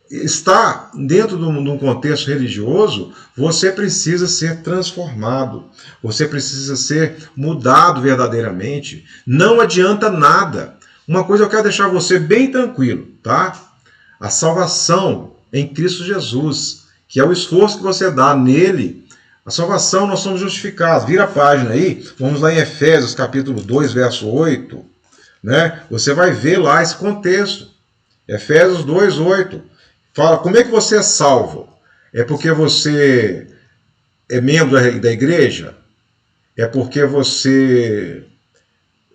está dentro de um contexto religioso. Você precisa ser transformado, você precisa ser mudado verdadeiramente. Não adianta nada. Uma coisa eu quero deixar você bem tranquilo, tá? A salvação em Cristo Jesus, que é o esforço que você dá nele, a salvação, nós somos justificados. Vira a página aí, vamos lá em Efésios capítulo 2, verso 8, né? Você vai ver lá esse contexto. Efésios 2, 8. Fala, como é que você é salvo? É porque você é membro da igreja? É porque você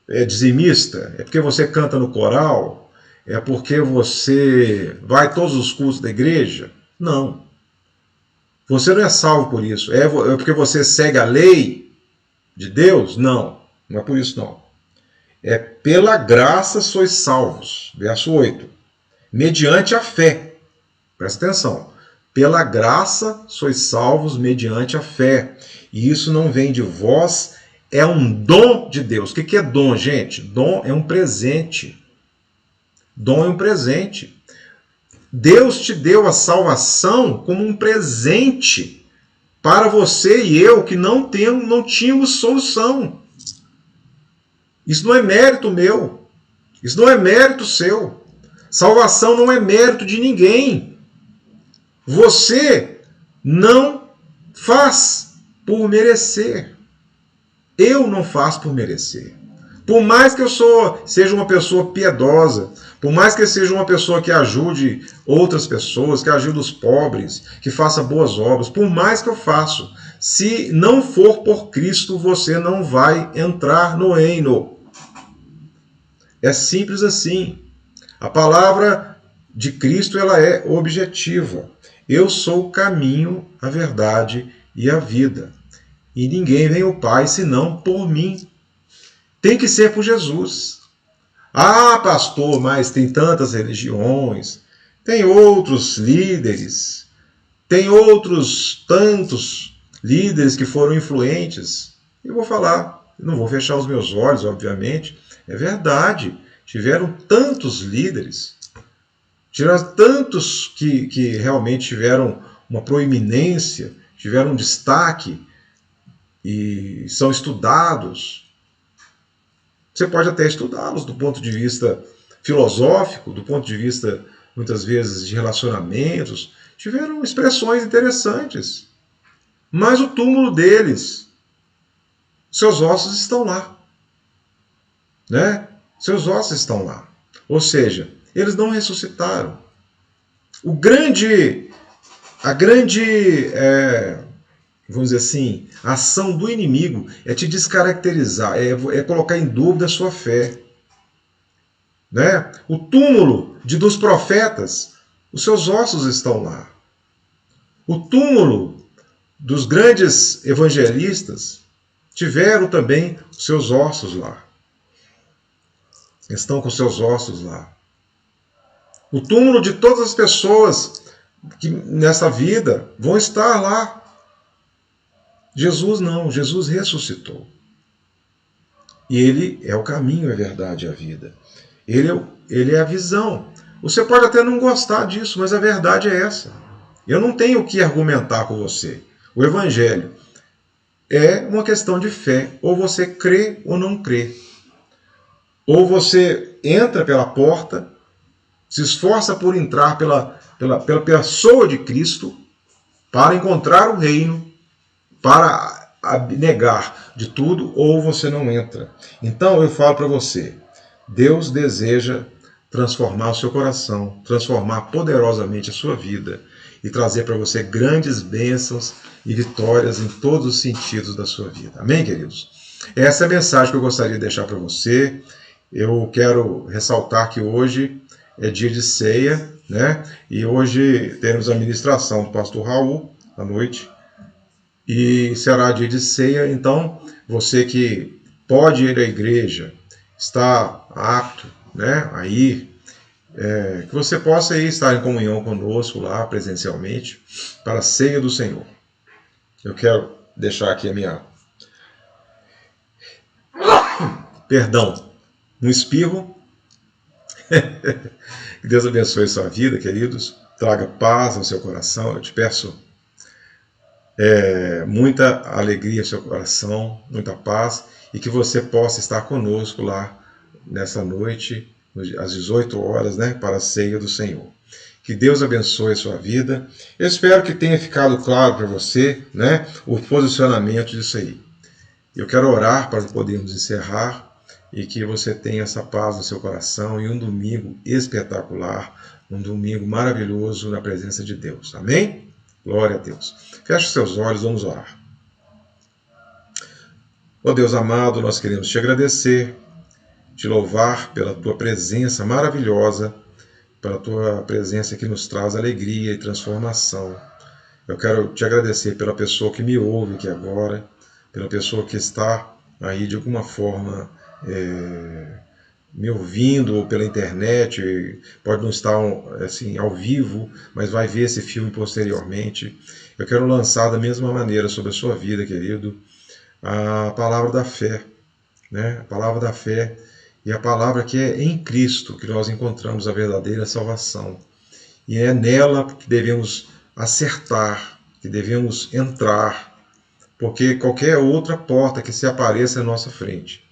é dizimista? É porque você canta no coral? É porque você vai a todos os cultos da igreja? Não. Você não é salvo por isso. É porque você segue a lei de Deus? Não. Não é por isso não. É pela graça sois salvos. Verso 8. Mediante a fé. Presta atenção. Pela graça sois salvos mediante a fé. E isso não vem de vós, é um dom de Deus. O que é dom, gente? Dom é um presente. Dom é um presente. Deus te deu a salvação como um presente para você e eu que não tínhamos solução. Isso não é mérito meu. Isso não é mérito seu. Salvação não é mérito de ninguém. Você não faz por merecer. Eu não faço por merecer. Por mais que eu seja uma pessoa piedosa, por mais que eu seja uma pessoa que ajude outras pessoas, que ajude os pobres, que faça boas obras, por mais que eu faça, se não for por Cristo, você não vai entrar no reino. É simples assim. A palavra de Cristo, ela é objetiva. Eu sou o caminho, a verdade e a vida. E ninguém vem ao Pai senão por mim. Tem que ser por Jesus. Pastor, mas tem tantas religiões, tem outros líderes, tem outros tantos líderes que foram influentes. Eu vou falar, não vou fechar os meus olhos, obviamente. É verdade, tiveram tantos líderes. Tiveram tantos que realmente tiveram uma proeminência, tiveram um destaque e são estudados. Você pode até estudá-los do ponto de vista filosófico, do ponto de vista, muitas vezes, de relacionamentos. Tiveram expressões interessantes. Mas o túmulo deles, seus ossos estão lá. Né? Seus ossos estão lá. Ou seja, eles não ressuscitaram. Vamos dizer assim, a ação do inimigo é te descaracterizar, é colocar em dúvida a sua fé. Né? O túmulo dos profetas Os seus ossos estão lá. O túmulo dos grandes evangelistas tiveram também os seus ossos lá. Estão com seus ossos lá. O túmulo de todas as pessoas que nessa vida vão estar lá. Jesus não, Jesus ressuscitou. E Ele é o caminho, a verdade e a vida. Ele é a visão. Você pode até não gostar disso, mas a verdade é essa. Eu não tenho o que argumentar com você. O Evangelho é uma questão de fé. Ou você crê ou não crê. Ou você entra pela porta, se esforça por entrar pela pessoa de Cristo, para encontrar o reino, para abnegar de tudo, ou você não entra. Então eu falo para você, Deus deseja transformar o seu coração, transformar poderosamente a sua vida e trazer para você grandes bênçãos e vitórias em todos os sentidos da sua vida. Amém, queridos? Essa é a mensagem que eu gostaria de deixar para você. Eu quero ressaltar que hoje é dia de ceia, né? E hoje temos a ministração do pastor Raul à noite. E será dia de ceia, então você que pode ir à igreja, está apto, né, a ir, que você possa ir estar em comunhão conosco lá presencialmente para a ceia do Senhor. Eu quero deixar aqui a minha... Perdão, um espirro. Que Deus abençoe a sua vida, queridos. Traga paz ao seu coração. Eu te peço muita alegria ao seu coração, muita paz, e que você possa estar conosco lá nessa noite, às 18 horas, né, para a ceia do Senhor. Que Deus abençoe a sua vida. Eu espero que tenha ficado claro para você, né, o posicionamento disso aí. Eu quero orar para podermos encerrar e que você tenha essa paz no seu coração e um domingo espetacular, um domingo maravilhoso na presença de Deus. Amém? Glória a Deus. Feche os seus olhos, vamos orar. Ó Deus amado, nós queremos te agradecer, te louvar pela tua presença maravilhosa, pela tua presença que nos traz alegria e transformação. Eu quero te agradecer pela pessoa que me ouve aqui agora, pela pessoa que está aí de alguma forma me ouvindo ou pela internet, pode não estar assim ao vivo, mas vai ver esse filme posteriormente. Eu quero lançar da mesma maneira sobre a sua vida, querido, a palavra da fé, né? A palavra da fé e a palavra que é em Cristo que nós encontramos a verdadeira salvação. E é nela que devemos acertar, que devemos entrar, porque qualquer outra porta que se apareça à nossa frente,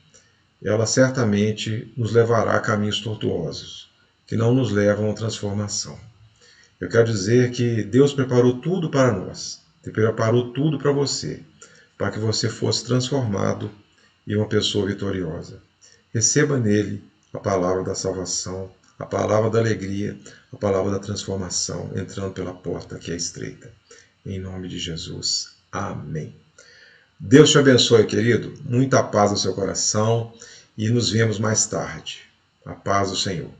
ela certamente nos levará a caminhos tortuosos, que não nos levam à transformação. Eu quero dizer que Deus preparou tudo para nós, Ele preparou tudo para você, para que você fosse transformado em uma pessoa vitoriosa. Receba nele a palavra da salvação, a palavra da alegria, a palavra da transformação, entrando pela porta que é estreita. Em nome de Jesus. Amém. Deus te abençoe, querido. Muita paz no seu coração e nos vemos mais tarde. A paz do Senhor.